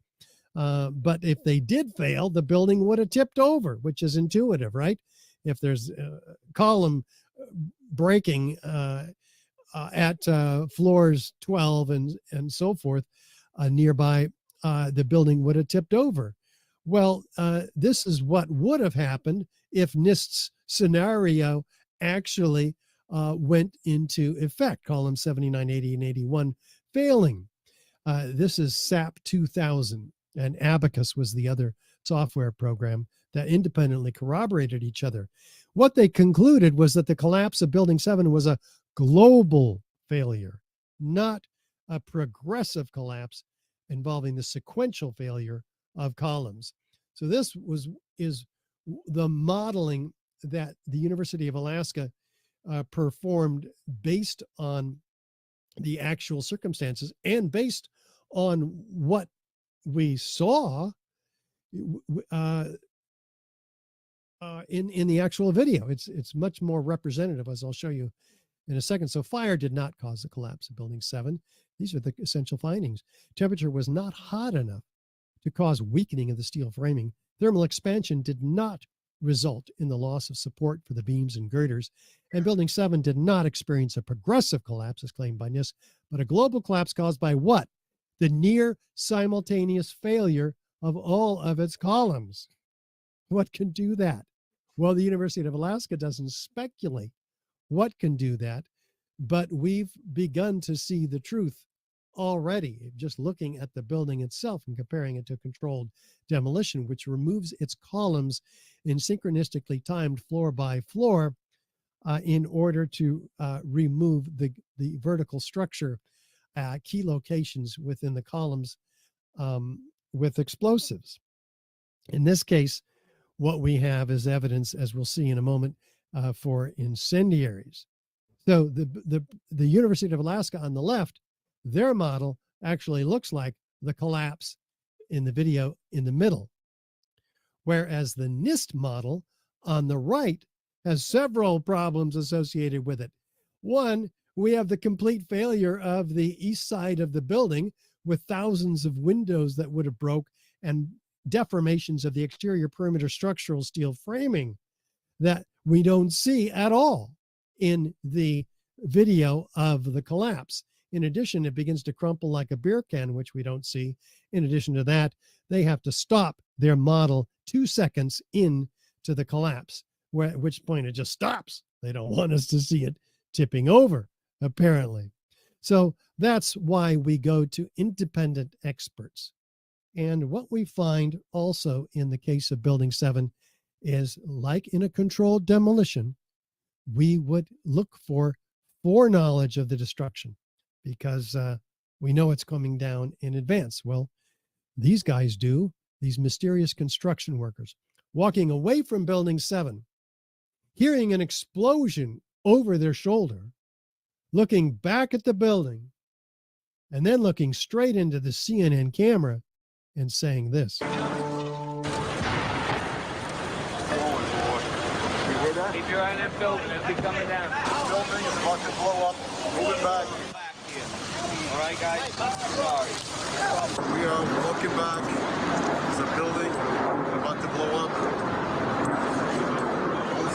But if they did fail, the building would have tipped over, which is intuitive, right? If there's a column breaking at floors 12 and so forth nearby, the building would have tipped over. Well, this is what would have happened if NIST's scenario actually went into effect, columns 79, 80, and 81 failing. This is SAP 2000. And Abacus was the other software program that independently corroborated each other. What they concluded was that the collapse of Building 7 was a global failure, not a progressive collapse involving the sequential failure of columns. So this is the modeling that the University of Alaska performed based on the actual circumstances and based on what we saw in the actual video. It's much more representative, as I'll show you in a second. So fire did not cause the collapse of Building 7. These are the essential findings. Temperature was not hot enough to cause weakening of the steel framing. Thermal expansion did not result in the loss of support for the beams and girders. And Building 7 did not experience a progressive collapse, as claimed by NIST, but a global collapse caused by what? The near simultaneous failure of all of its columns. What can do that? Well, the University of Alaska doesn't speculate what can do that, but we've begun to see the truth already, just looking at the building itself and comparing it to controlled demolition, which removes its columns in synchronistically timed floor by floor in order to remove the vertical structure, key locations within the columns with explosives. In this case, what we have is evidence, as we'll see in a moment, for incendiaries. So the University of Alaska on the left, their model actually looks like the collapse in the video in the middle, whereas the NIST model on the right has several problems associated with it. One, we have the complete failure of the east side of the building with thousands of windows that would have broke and deformations of the exterior perimeter structural steel framing that we don't see at all in the video of the collapse. In addition, it begins to crumple like a beer can, which we don't see. In addition to that, they have to stop their model 2 seconds into the collapse, at which point it just stops. They don't want us to see it tipping over, apparently. So that's why we go to independent experts. And what we find also in the case of Building 7 is, like in a controlled demolition, we would look for foreknowledge of the destruction because we know it's coming down in advance. Well, these guys do, these mysterious construction workers, walking away from Building 7, hearing an explosion over their shoulder, looking back at the building, and then looking straight into the CNN camera and saying this. You hear that? Keep your eye on that building. It'll be coming down. Building is about to blow up. Move it back. All right, guys? Sorry. We are walking back. There's a building about to blow up.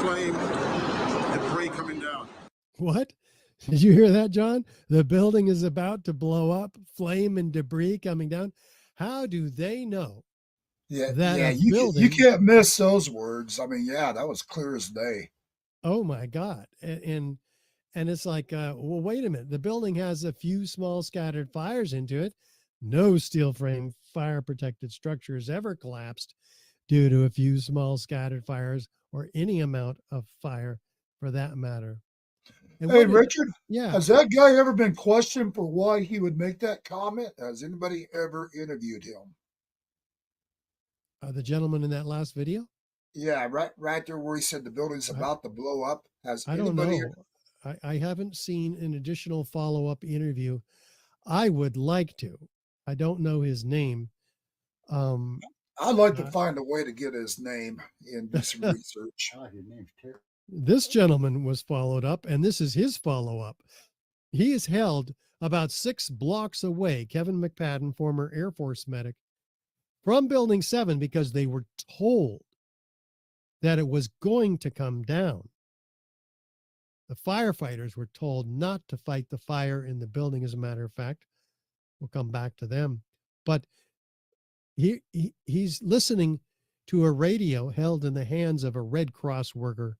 Flame, debris coming down. What? Did you hear that, John? The building is about to blow up, flame and debris coming down. How do they know? Yeah, that yeah, a you building, you can't miss those words. I mean, yeah, that was clear as day. oh my God. And it's like, well, wait a minute. The building has a few small scattered fires into it. No steel frame fire protected structure has ever collapsed due to a few small scattered fires or any amount of fire for that matter. And Hey, what Richard, yeah. has that guy ever been questioned for why he would make that comment? Has anybody ever interviewed him? The gentleman in that last video? Yeah, right there where he said the building's about to blow up. Has I don't anybody? know. I haven't seen an additional follow-up interview. I would like to. I don't know his name. I'd like to find a way to get his name and do some research. His name's Terry. This gentleman was followed up, and this is his follow-up. He is held about 6 blocks away, Kevin McPadden, former Air Force medic, from Building 7 because they were told that it was going to come down. The firefighters were told not to fight the fire in the building, as a matter of fact. We'll come back to them. But he's listening to a radio held in the hands of a Red Cross worker,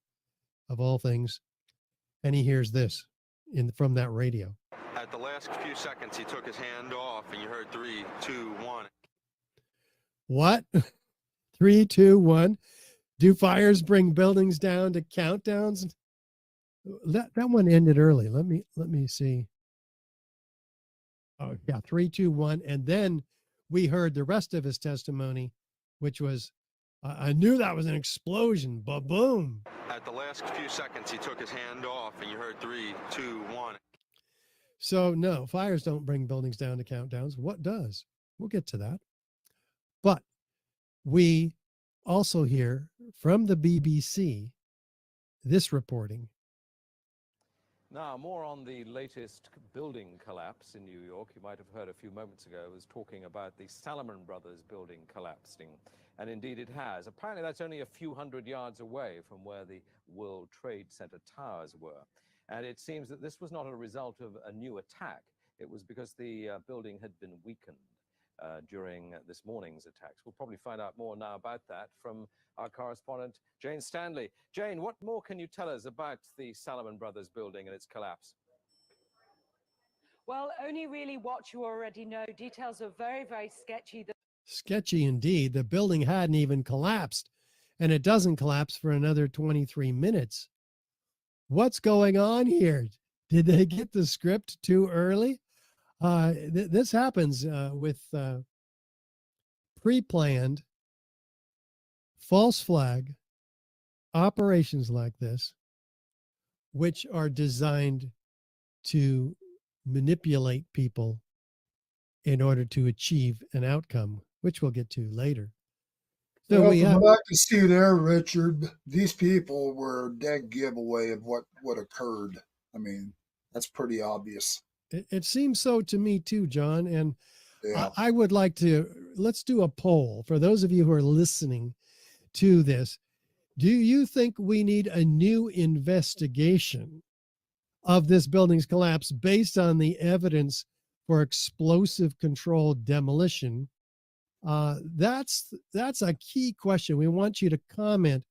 of all things, and he hears this from that radio. At the last few seconds, he took his hand off, and you heard 3, 2, 1. What? 3, 2, 1. Do fires bring buildings down to countdowns? That one ended early. Let me see. Oh yeah, 3, 2, 1, and then we heard the rest of his testimony, which was, I knew that was an explosion. Ba-boom. At the last few seconds, he took his hand off, and you heard 3, 2, 1. So no, fires don't bring buildings down to countdowns. What does? We'll get to that. But we also hear from the BBC this reporting. Now, more on the latest building collapse in New York. You might have heard a few moments ago, I was talking about the Salomon Brothers building collapsing. And indeed it has. Apparently that's only a few hundred yards away from where the World Trade Center towers were. And it seems that this was not a result of a new attack. It was because the building had been weakened during this morning's attacks. We'll probably find out more now about that from our correspondent, Jane Stanley. Jane, what more can you tell us about the Salomon Brothers building and its collapse? Well, only really what you already know. Details are very, very sketchy. Sketchy indeed. The building hadn't even collapsed, and it doesn't collapse for another 23 minutes. What's going on here? Did they get the script too early? This happens with pre-planned false flag operations like this, which are designed to manipulate people in order to achieve an outcome, which we'll get to later. So Well, we from have, what I can see there, Richard, these people were a dead giveaway of what occurred. I mean, that's pretty obvious. it seems so to me too, John. And Yeah. I would like to, let's do a poll for those of you who are listening to this. Do you think we need a new investigation of this building's collapse based on the evidence for explosive controlled demolition? That's a key question. We want you to comment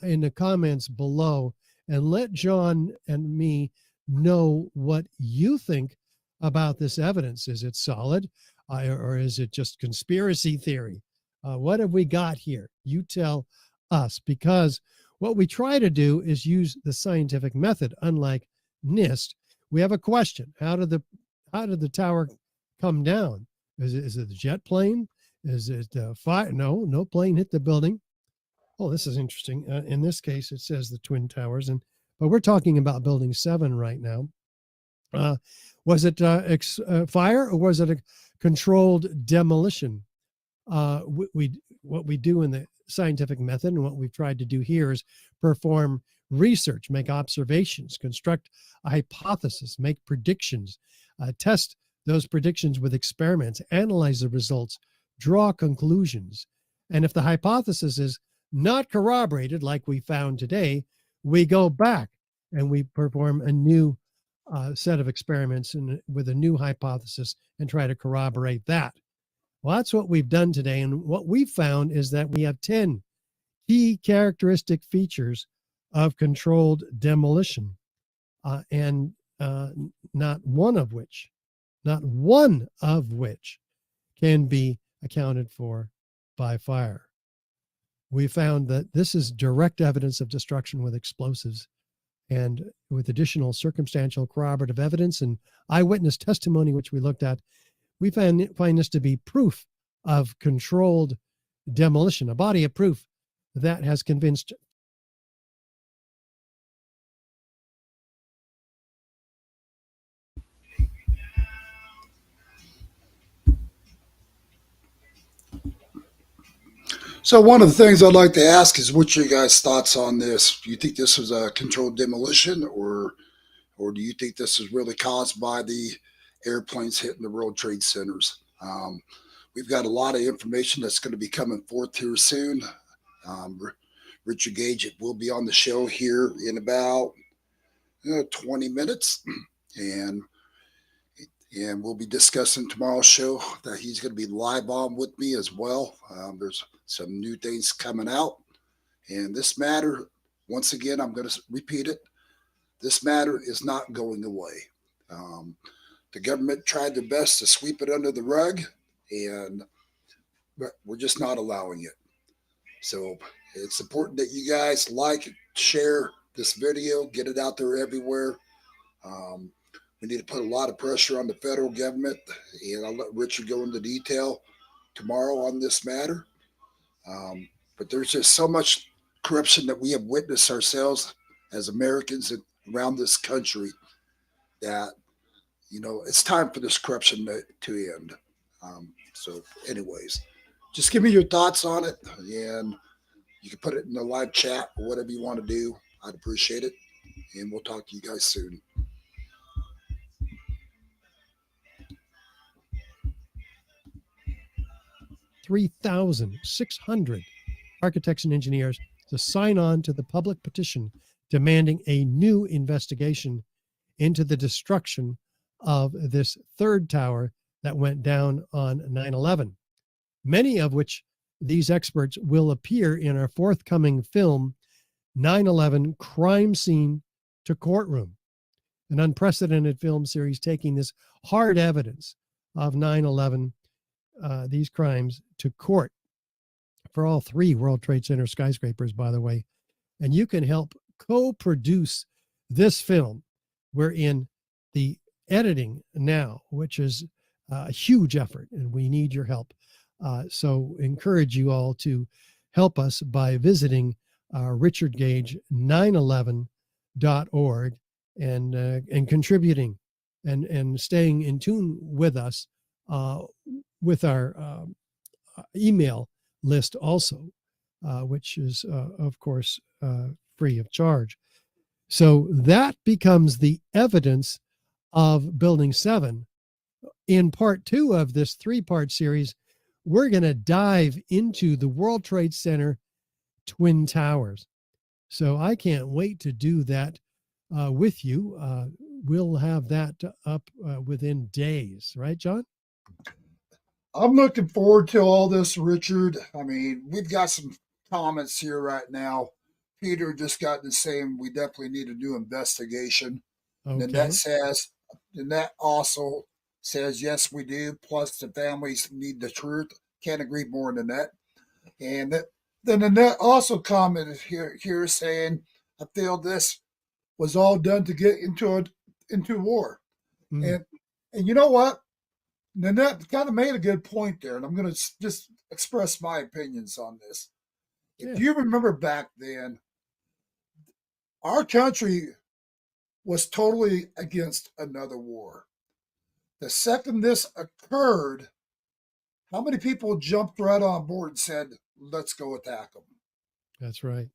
in the comments below and let John and me know what you think about this evidence. Is it solid? or is it just conspiracy theory? What have we got here? You tell us, because what we try to do is use the scientific method. Unlike NIST, we have a question: how did the tower come down? Is it the jet plane? Is it fire? No plane hit the building. Oh, this is interesting. In this case, it says the Twin Towers, but we're talking about Building 7 right now. Was it fire, or was it a controlled demolition? What we do in the scientific method, and what we've tried to do here, is perform research, make observations, construct a hypothesis, make predictions, test those predictions with experiments, analyze the results, draw conclusions. And if the hypothesis is not corroborated, like we found today, we go back and we perform a new set of experiments with a new hypothesis and try to corroborate that. Well, that's what we've done today. And what we found is that we have 10 key characteristic features of controlled demolition, and not one of which can be accounted for by fire. We found that this is direct evidence of destruction with explosives, and with additional circumstantial corroborative evidence and eyewitness testimony, which we looked at, we find this to be proof of controlled demolition, a body of proof that has convinced So one of the things I'd like to ask is, what's your guys' thoughts on this? Do you think this was a controlled demolition, or do you think this is really caused by the airplanes hitting the World Trade Centers? We've got a lot of information that's going to be coming forth here soon. Richard Gage will be on the show here in about 20 minutes, and we'll be discussing tomorrow's show that he's going to be live on with me as well. There's some new things coming out, and this matter, once again, I'm going to repeat it, this matter is not going away. The government tried their best to sweep it under the rug, but we're just not allowing it. So it's important that you guys like, share this video, get it out there everywhere. We need to put a lot of pressure on the federal government, and I'll let Richard go into detail tomorrow on this matter. But there's just so much corruption that we have witnessed ourselves as Americans around this country that, it's time for this corruption to end. So anyways, just give me your thoughts on it, and you can put it in the live chat or whatever you want to do. I'd appreciate it, and we'll talk to you guys soon. $3,600 architects and engineers to sign on to the public petition demanding a new investigation into the destruction of this third tower that went down on 9/11. Many of which these experts will appear in our forthcoming film, 9/11 Crime Scene to Courtroom, an unprecedented film series taking this hard evidence of 9/11, these crimes, to court for all 3 World Trade Center skyscrapers, by the way. And you can help co-produce this film. We're in the editing now, which is a huge effort, and we need your help. So encourage you all to help us by visiting richardgage911.org and contributing and staying in tune with us with our email list also, which is, of course, free of charge. So that becomes the evidence of Building 7. In part 2 of this 3-part series, we're going to dive into the World Trade Center Twin Towers. So I can't wait to do that with you. We'll have that up within days, right, John? I'm looking forward to all this, Richard. I mean, we've got some comments here right now. Peter just got to saying we definitely need a new investigation. Okay. And that says, and that also says, yes, we do. Plus, the families need the truth. Can't agree more than that. And then Annette also commented here saying, I feel this was all done to get into war. And you know what? Nanette kind of made a good point there, and I'm going to just express my opinions on this. If you remember back then, our country was totally against another war. The second this occurred, how many people jumped right on board and said, let's go attack them? That's right.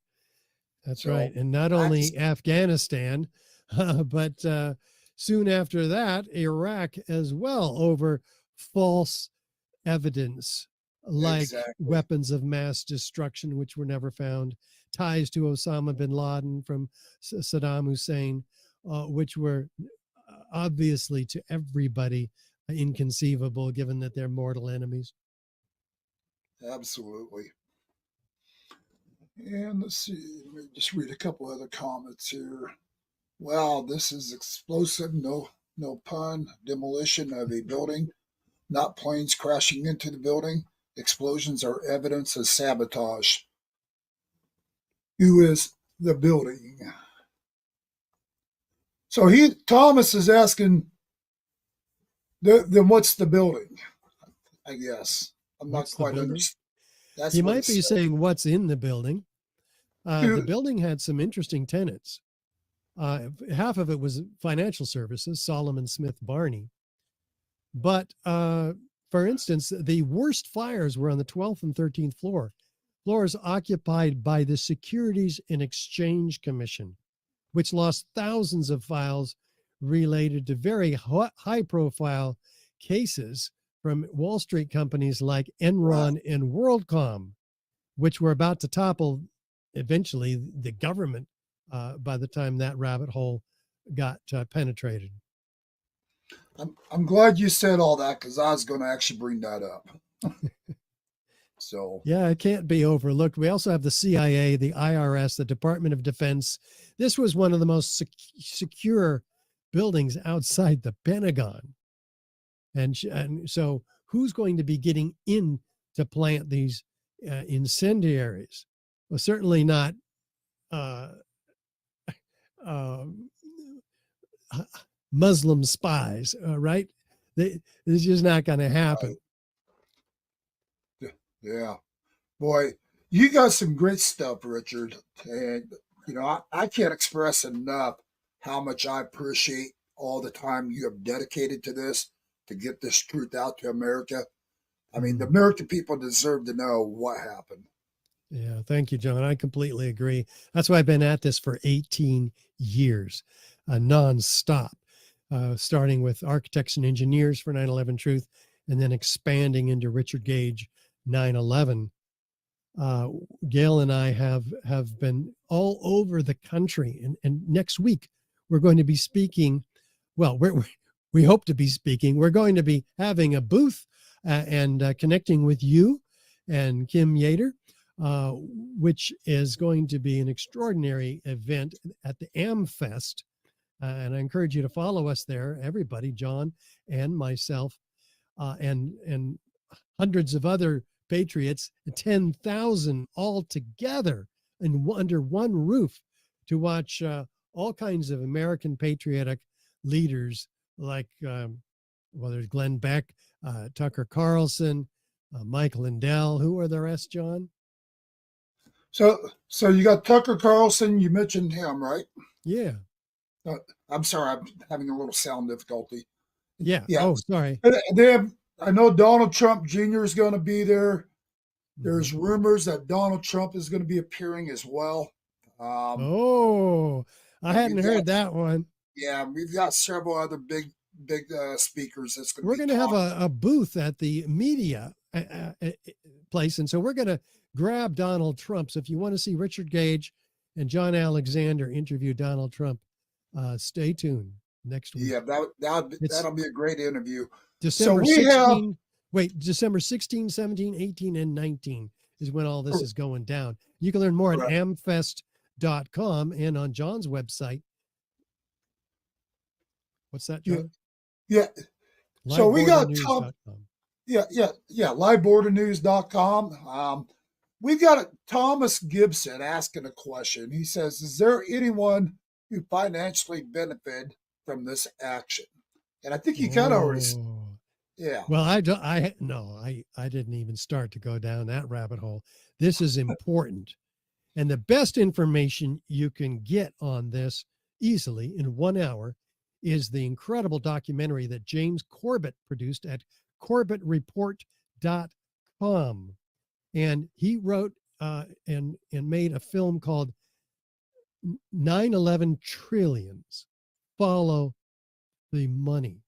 That's So, right. And not only Afghanistan, but soon after that, Iraq as well, over false evidence like weapons of mass destruction, which were never found, ties to Osama bin Laden from Saddam Hussein, which were obviously to everybody inconceivable, given that they're mortal enemies. Absolutely. And let's see, let me just read a couple other comments here. Wow, this is explosive, no pun, demolition of a building, not planes crashing into the building. Explosions are evidence of sabotage. Who is the building? So Thomas is asking, then what's the building? I guess. I'm not quite understanding. He might be saying what's in the building. The building had some interesting tenants. Half of it was financial services, Solomon Smith Barney. But for instance, the worst fires were on the 12th and 13th floors occupied by the Securities and Exchange Commission, which lost thousands of files related to very high-profile cases from Wall Street companies like Enron and WorldCom, which were about to topple eventually the government by the time that rabbit hole got penetrated. I'm glad you said all that, because I was going to actually bring that up. So yeah, it can't be overlooked. We also have the CIA, the IRS, the Department of Defense. This was one of the most secure buildings outside the Pentagon. And so who's going to be getting in to plant these incendiaries? Well, certainly not Muslim spies, right? It's just not going to happen. Yeah. Boy, you got some great stuff, Richard. And, I can't express enough how much I appreciate all the time you have dedicated to this, to get this truth out to America. I mean, the American people deserve to know what happened. Yeah, thank you, John. I completely agree. That's why I've been at this for 18 years, nonstop, starting with architects and engineers for 9/11 Truth, and then expanding into Richard Gage 9/11. Gail and I have been all over the country, and next week we're going to be speaking. Well, we hope to be speaking. We're going to be having a booth and connecting with you and Kim Yater, which is going to be an extraordinary event at the AmFest. And I encourage you to follow us there, everybody, John and myself, and hundreds of other patriots, 10,000 all together and under one roof to watch all kinds of American patriotic leaders like, there's Glenn Beck, Tucker Carlson, Mike Lindell. Who are the rest, John? So you got Tucker Carlson. You mentioned him, right? Yeah. I'm sorry, I'm having a little sound difficulty. Yeah. Oh, sorry. I know Donald Trump Jr. is going to be there. There's rumors that Donald Trump is going to be appearing as well. I hadn't heard that one. Yeah, we've got several other big speakers. We're going to have a booth at the media place, and so we're going to grab Donald Trump. So if you want to see Richard Gage and John Alexander interview Donald Trump, stay tuned next week. Yeah, that'll be a great interview. December 16, December 16, 17, 18, and 19 is when all this is going down. You can learn more at amfest.com and on John's website. What's that, John? Yeah. So we got Tom. Livebordernews.com. Livebordernews.com. We've got Thomas Gibson asking a question. He says, is there anyone who financially benefited from this action? And I think you kind of already, yeah. Well, I didn't even start to go down that rabbit hole. This is important. And the best information you can get on this easily in 1 hour is the incredible documentary that James Corbett produced at corbettreport.com. And he wrote and made a film called 9/11 Trillions. Follow the money.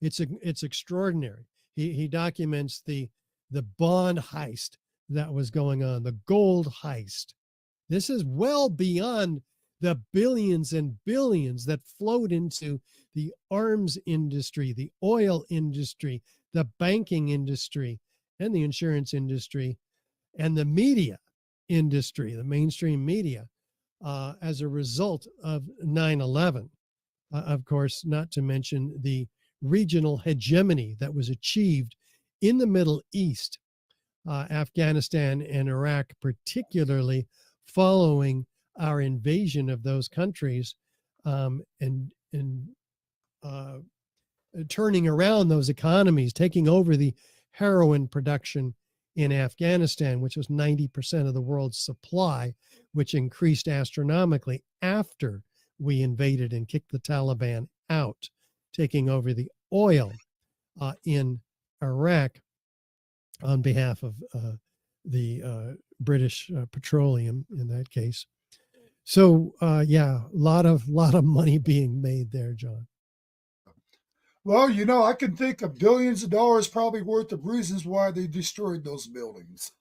It's extraordinary. He documents the bond heist that was going on, the gold heist. This is well beyond the billions and billions that flowed into the arms industry, the oil industry, the banking industry, and the insurance industry, and the media industry, the mainstream media, as a result of 9/11. Of course, not to mention the regional hegemony that was achieved in the Middle East, Afghanistan and Iraq, particularly following our invasion of those countries, and turning around those economies, taking over the heroin production in Afghanistan, which was 90% of the world's supply, which increased astronomically after we invaded and kicked the Taliban out, taking over the oil in Iraq on behalf of the British Petroleum in that case. So yeah, a lot of money being made there, John. Well, I can think of billions of dollars probably worth of reasons why they destroyed those buildings.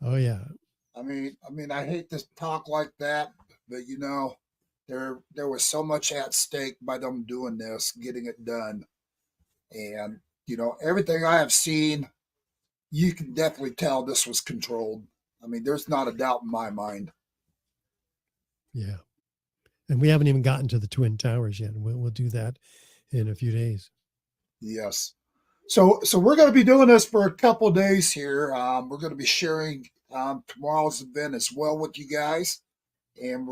Oh yeah. I mean, I hate to talk like that, but there was so much at stake by them doing this, getting it done. And, everything I have seen, you can definitely tell this was controlled. I mean, there's not a doubt in my mind. Yeah. And we haven't even gotten to the Twin Towers yet. We'll do that in a few days. Yes. So we're going to be doing this for a couple of days here. We're going to be sharing tomorrow's event as well with you guys. And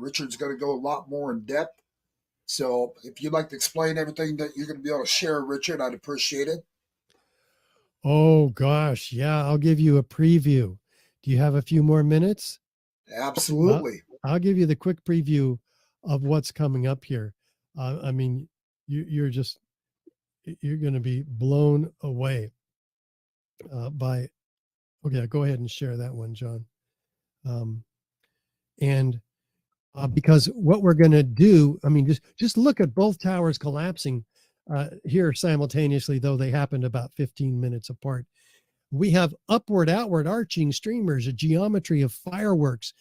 Richard's going to go a lot more in depth. So if you'd like to explain everything that you're going to be able to share, Richard, I'd appreciate it. Oh, gosh. Yeah, I'll give you a preview. Do you have a few more minutes? Absolutely. I'll give you the quick preview of what's coming up here. I mean, you're going to be blown away by. Okay, go ahead and share that one, John. Because what we're going to do, I mean, just look at both towers collapsing here simultaneously, though they happened about 15 minutes apart. We have upward, outward arching streamers, a geometry of fireworks,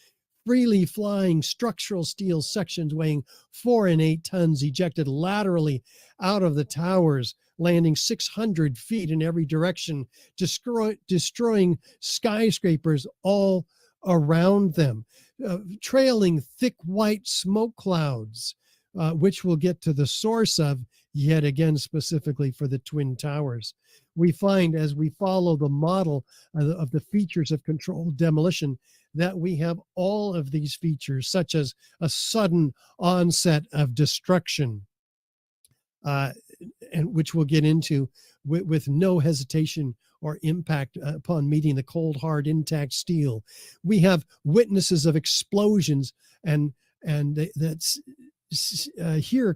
freely flying structural steel sections weighing 4 and 8 tons ejected laterally out of the towers, landing 600 feet in every direction, destroying skyscrapers all around them, trailing thick white smoke clouds, which we'll get to the source of yet again, specifically for the Twin Towers. We find, as we follow the model of the features of controlled demolition, that we have all of these features, such as a sudden onset of destruction, and which we'll get into with no hesitation or impact upon meeting the cold, hard, intact steel. We have witnesses of explosions, and that's here.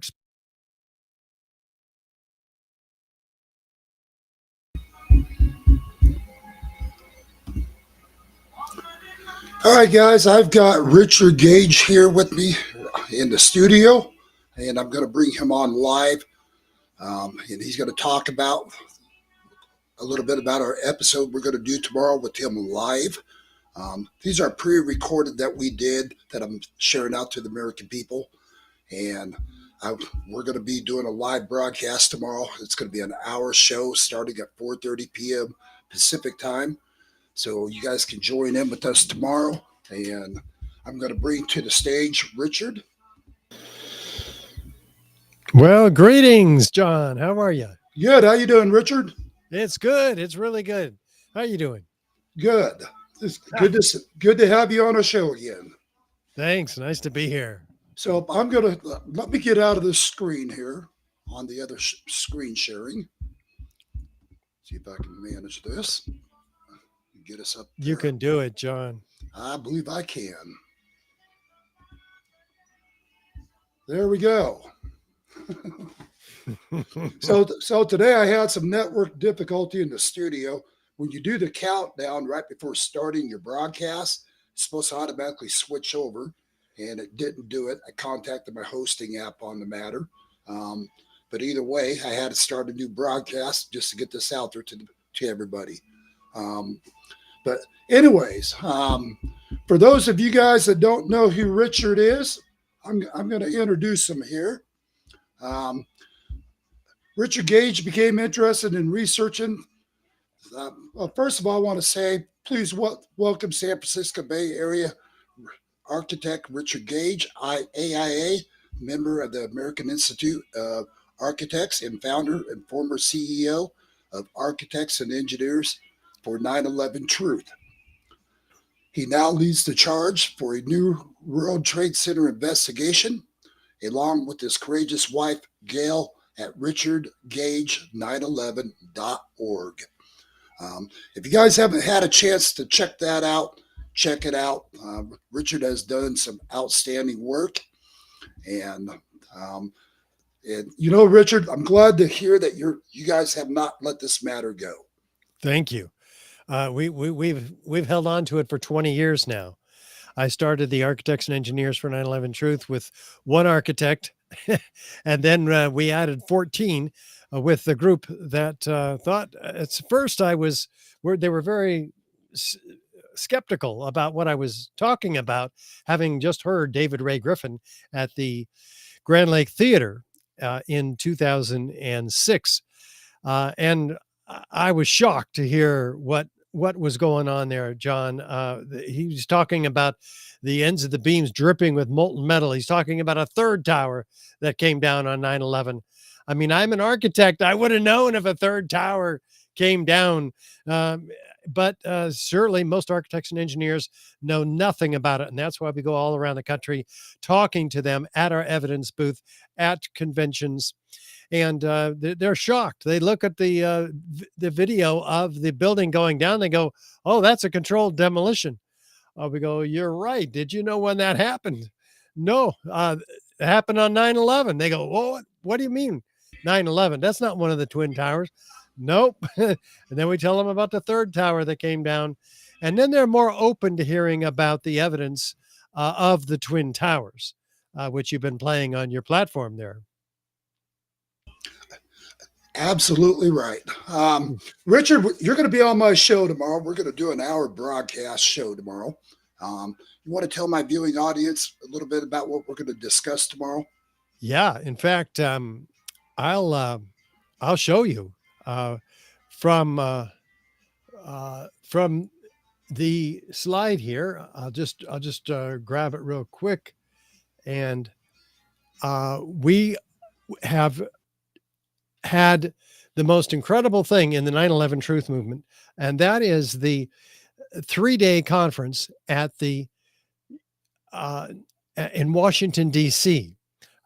All right, guys, I've got Richard Gage here with me in the studio, and I'm going to bring him on live, and he's going to talk about a little bit about our episode we're going to do tomorrow with him live. These are pre-recorded that we did that I'm sharing out to the American people, and we're going to be doing a live broadcast tomorrow. It's going to be an hour show starting at 4:30 p.m. Pacific time. So you guys can join in with us tomorrow. And I'm going to bring to the stage Richard. Well, greetings, John. How are you? Good. How you doing, Richard? It's good. It's really good. How you doing? Good. It's good to have you on our show again. Thanks. Nice to be here. So I'm gonna let me get out of this screen here on the other screen sharing. See if I can manage this. Get us up there. You can do it, John. I believe I can. There we go. So today I had some network difficulty in the studio. When you do the countdown right before starting your broadcast, it's supposed to automatically switch over, and it didn't do it. I contacted my hosting app on the matter. But either way, I had to start a new broadcast just to get this out there to everybody. But anyways, for those of you guys that don't know who Richard is, I'm going to introduce him here. Richard Gage became interested in researching. Well, first of all, I want to say, please welcome San Francisco Bay Area architect Richard Gage, AIA, member of the American Institute of Architects and founder and former CEO of Architects and Engineers for 9/11 Truth. He now leads the charge for a new World Trade Center investigation, along with his courageous wife, Gail, at richardgage911.org. If you guys haven't had a chance to check that out, check it out. Richard has done some outstanding work. And you know, Richard, I'm glad to hear that you guys have not let this matter go. Thank you. We've held on to it for 20 years now. I started the Architects and Engineers for 9/11 Truth with one architect, and then we added 14 with the group that thought at first they were very skeptical about what I was talking about, having just heard David Ray Griffin at the Grand Lake Theater in 2006. And I was shocked to hear what was going on there, John. He was talking about the ends of the beams dripping with molten metal. He's talking about a third tower that came down on 9/11. I mean, I'm an architect. I would have known if a third tower came down. But certainly most architects and engineers know nothing about it. And that's why we go all around the country talking to them at our evidence booth, at conventions. And they're shocked. They look at the video of the building going down. They go, "Oh, that's a controlled demolition." We go, "You're right. Did you know when that happened?" "No, it happened on 9/11." They go, "Well, what do you mean 9/11? That's not one of the Twin Towers." "Nope." And then we tell them about the third tower that came down. And then they're more open to hearing about the evidence of the Twin Towers, which you've been playing on your platform there. Absolutely right. Richard, you're going to be on my show tomorrow. We're going to do an hour broadcast show tomorrow. You want to tell my viewing audience a little bit about what we're going to discuss tomorrow? Yeah. In fact, I'll show you from the slide here. I'll just grab it real quick. And we have had the most incredible thing in the 9/11 Truth movement, and that is the 3-day conference at the in Washington, D.C.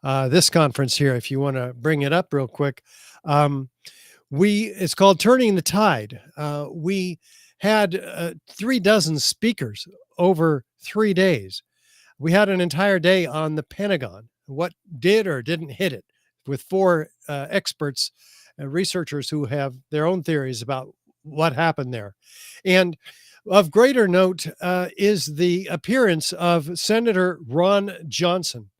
This conference here, if you want to bring it up real quick, it's called Turning the Tide. We had 36 speakers over 3 days. We had an entire day on the Pentagon, what did or didn't hit it, with 4 experts and researchers who have their own theories about what happened there. And of greater note is the appearance of Senator Ron Johnson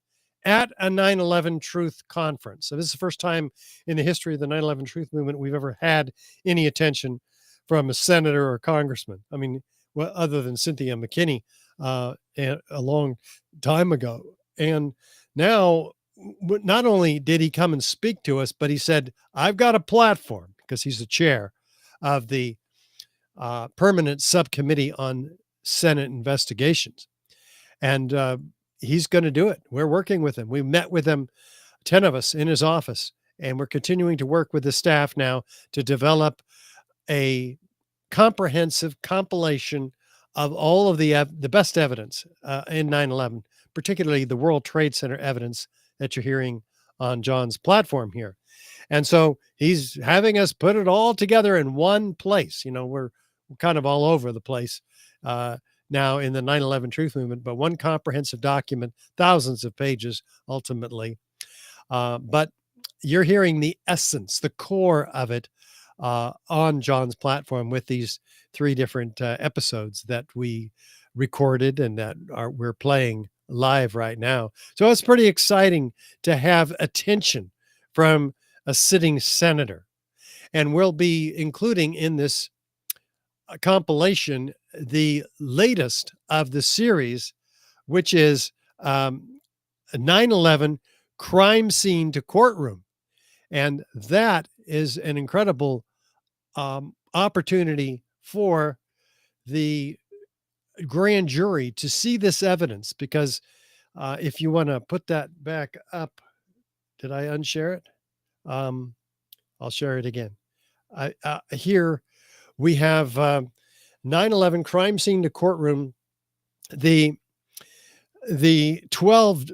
at a 9/11 Truth conference. So this is the first time in the history of the 9/11 Truth movement we've ever had any attention from a senator or congressman. I mean, well, other than Cynthia McKinney a long time ago. And now, not only did he come and speak to us, but he said, "I've got a platform," because he's the chair of the permanent subcommittee on Senate investigations. And he's going to do it. We're working with him. We met with him 10 of us in his office, and we're continuing to work with the staff now to develop a comprehensive compilation of all of the best evidence in 9/11, particularly the World Trade Center evidence that you're hearing on John's platform here. And so he's having us put it all together in one place. We're kind of all over the place now in the 9/11 Truth Movement, but one comprehensive document, thousands of pages ultimately. But you're hearing the essence, the core of it on John's platform with these 3 different episodes that we recorded and that we're playing live right now. So it's pretty exciting to have attention from a sitting senator. And we'll be including in this compilation the latest of the series, which is 9/11 Crime Scene to Courtroom. And that is an incredible opportunity for the grand jury to see this evidence, because if you want to put that back up, did I unshare it? I'll share it again. Here we have 9/11 Crime Scene to Courtroom, the 12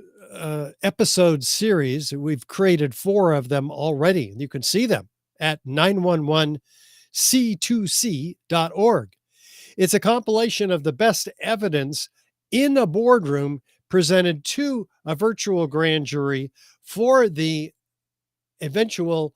episode series. We've created 4 of them already. You can see them at 911c2c.org. It's a compilation of the best evidence in a boardroom presented to a virtual grand jury for the eventual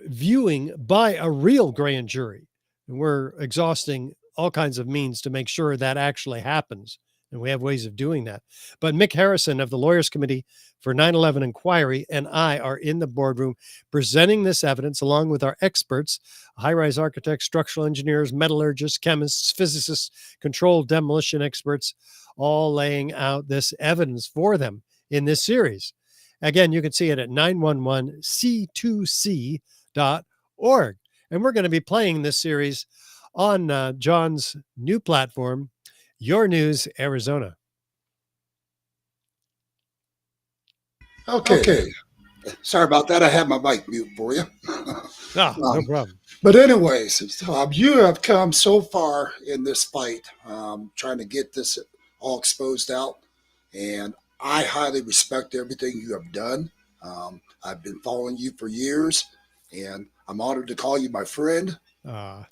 viewing by a real grand jury. And we're exhausting all kinds of means to make sure that actually happens. And we have ways of doing that. But Mick Harrison of the Lawyers Committee for 9/11 Inquiry and I are in the boardroom presenting this evidence along with our experts, high-rise architects, structural engineers, metallurgists, chemists, physicists, controlled demolition experts, all laying out this evidence for them in this series. Again, you can see it at 911c2c.org. And we're going to be playing this series on John's new platform, Your News Arizona. Okay. Sorry about that. I had my mic mute for you. No problem. But anyways, you have come so far in this fight, trying to get this all exposed out. And I highly respect everything you have done. I've been following you for years, and I'm honored to call you my friend. And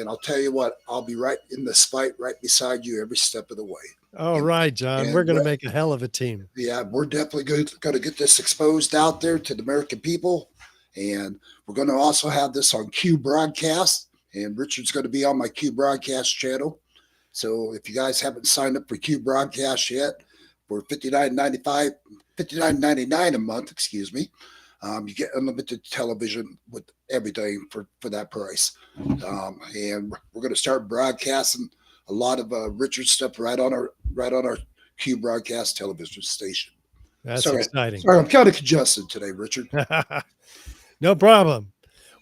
I'll tell you what, I'll be right in this fight, right beside you every step of the way. All right, John, we're going to make a hell of a team. Yeah, we're definitely going to get this exposed out there to the American people. And we're going to also have this on Q Broadcast. And Richard's going to be on my Q Broadcast channel. So if you guys haven't signed up for Q Broadcast yet, for $59.99 a month, you get unlimited television with everything for that price. And we're going to start broadcasting a lot of Richard's stuff right on our Q Broadcast television station. That's exciting. Sorry, I'm kind of congested today, Richard. No problem.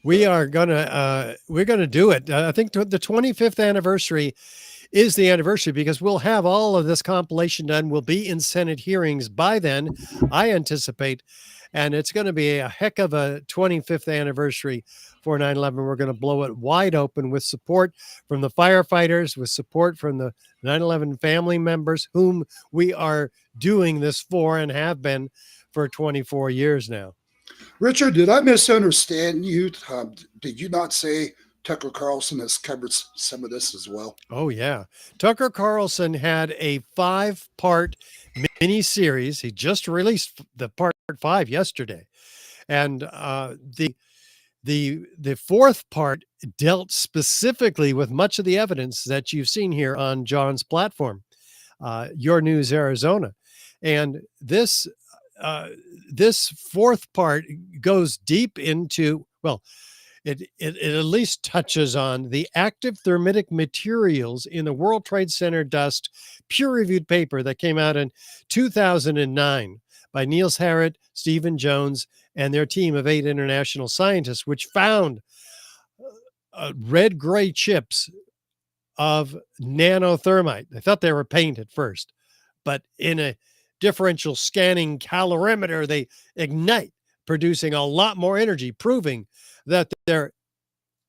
We're gonna do it. I think the 25th anniversary is the anniversary, because we'll have all of this compilation done. We'll be in Senate hearings by then, I anticipate. And it's going to be a heck of a 25th anniversary for 9/11. We're going to blow it wide open with support from the firefighters, with support from the 9/11 family members, whom we are doing this for and have been for 24 years now. Richard, did I misunderstand you? Did you not say Tucker Carlson has covered some of this as well? Oh, yeah. Tucker Carlson had a 5-part mini series. He just released the part 5 yesterday. And the 4th part dealt specifically with much of the evidence that you've seen here on John's platform, Your News Arizona. And this 4th part goes deep into, well, it at least touches on the active thermitic materials in the World Trade Center dust peer-reviewed paper that came out in 2009 by Niels Harrit, Stephen Jones, and their team of 8 international scientists, which found red-gray chips of nanothermite. They thought they were paint at first, but in differential scanning calorimeter, they ignite, producing a lot more energy, proving that they're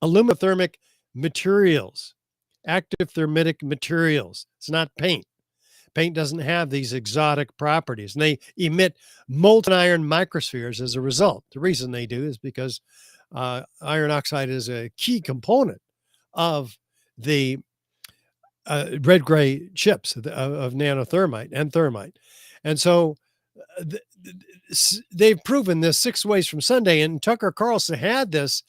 aluminothermic materials, active thermitic materials. It's not paint. Paint doesn't have these exotic properties, and they emit molten iron microspheres as a result. The reason they do is because iron oxide is a key component of the red-gray chips of nanothermite and thermite. And so they've proven this 6 ways from Sunday, and Tucker Carlson had this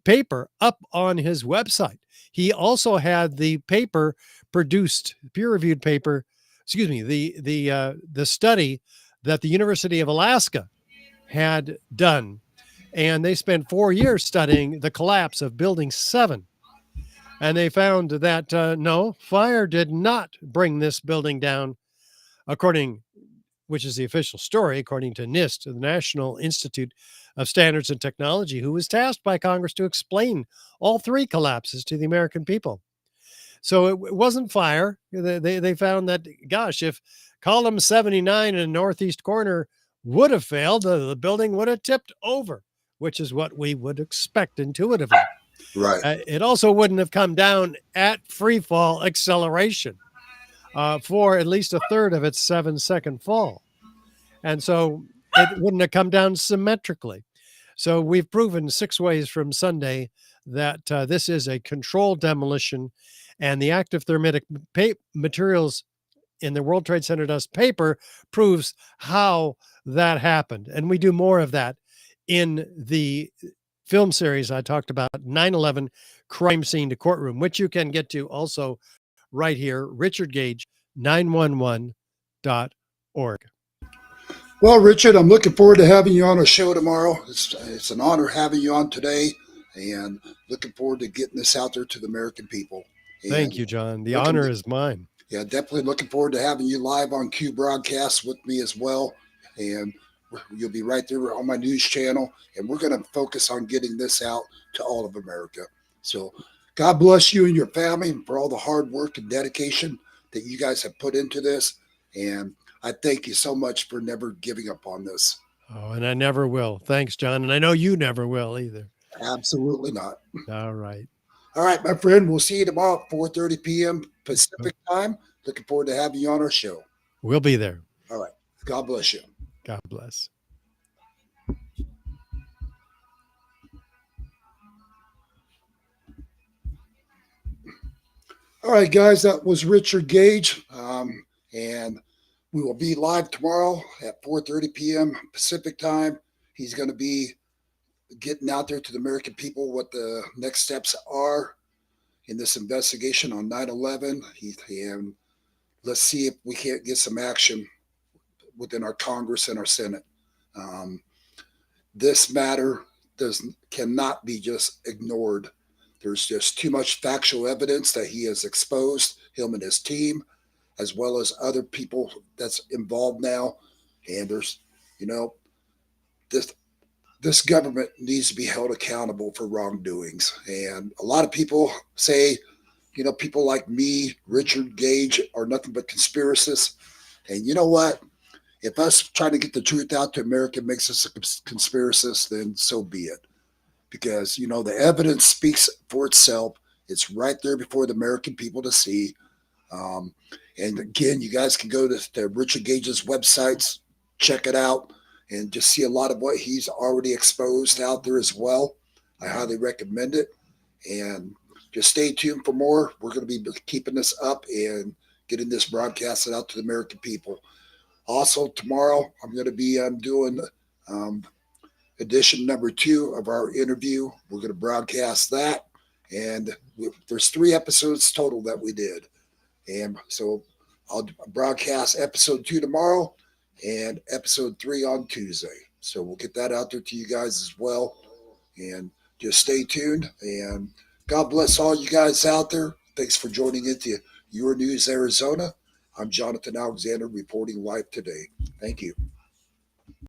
paper up on his website. He also had the paper produced, peer-reviewed paper, the study that the University of Alaska had done. And they spent 4 years studying the collapse of Building 7. And they found that no, fire did not bring this building down, which is the official story, according to NIST, the National Institute of Standards and Technology, who was tasked by Congress to explain all 3 collapses to the American people. So it wasn't fire. They found that, gosh, if column 79 in the northeast corner would have failed, the building would have tipped over, which is what we would expect intuitively. Right. It also wouldn't have come down at free fall acceleration for at least a third of its 7-second fall. And so it wouldn't have come down symmetrically. So we've proven 6 ways from Sunday that this is a controlled demolition, and the active thermitic materials in the World Trade Center dust paper proves how that happened. And we do more of that in the film series I talked about, 9/11 Crime Scene to Courtroom, which you can get to also right here, richardgage911.org. Well, Richard, I'm looking forward to having you on our show tomorrow. It's an honor having you on today, and looking forward to getting this out there to the American people. And thank you, John. The honor is mine. Yeah, definitely looking forward to having you live on Q Broadcast with me as well. And you'll be right there on my news channel, and we're going to focus on getting this out to all of America. So God bless you and your family for all the hard work and dedication that you guys have put into this. And I thank you so much for never giving up on this. Oh, and I never will. Thanks, John. And I know you never will either. Absolutely not. All right. All right, my friend. We'll see you tomorrow at 4:30 p.m. Pacific time. Looking forward to having you on our show. We'll be there. All right. God bless you. God bless. All right, guys, that was Richard Gage. And we will be live tomorrow at 4:30 p.m. Pacific time. He's going to be getting out there to the American people what the next steps are in this investigation on 9/11. And let's see if we can't get some action within our Congress and our Senate. This matter cannot be just ignored. There's just too much factual evidence that he has exposed, him and his team, as well as other people that's involved now. And there's, this government needs to be held accountable for wrongdoings. And a lot of people say, people like me, Richard Gage, are nothing but conspiracists. And you know what? If us trying to get the truth out to America makes us a conspiracist, then so be it. Because, the evidence speaks for itself. It's right there before the American people to see. And again, you guys can go to Richard Gage's websites, check it out, and just see a lot of what he's already exposed out there as well. I highly recommend it. And just stay tuned for more. We're going to be keeping this up and getting this broadcasted out to the American people. Also, tomorrow, I'm going to be doing edition number 2 of our interview. We're going to broadcast that. And there's 3 episodes total that we did. And so I'll broadcast episode 2 tomorrow and episode 3 on Tuesday. So we'll get that out there to you guys as well. And just stay tuned. And God bless all you guys out there. Thanks for joining into Your News Arizona. I'm Jonathan Alexander reporting live today. Thank you.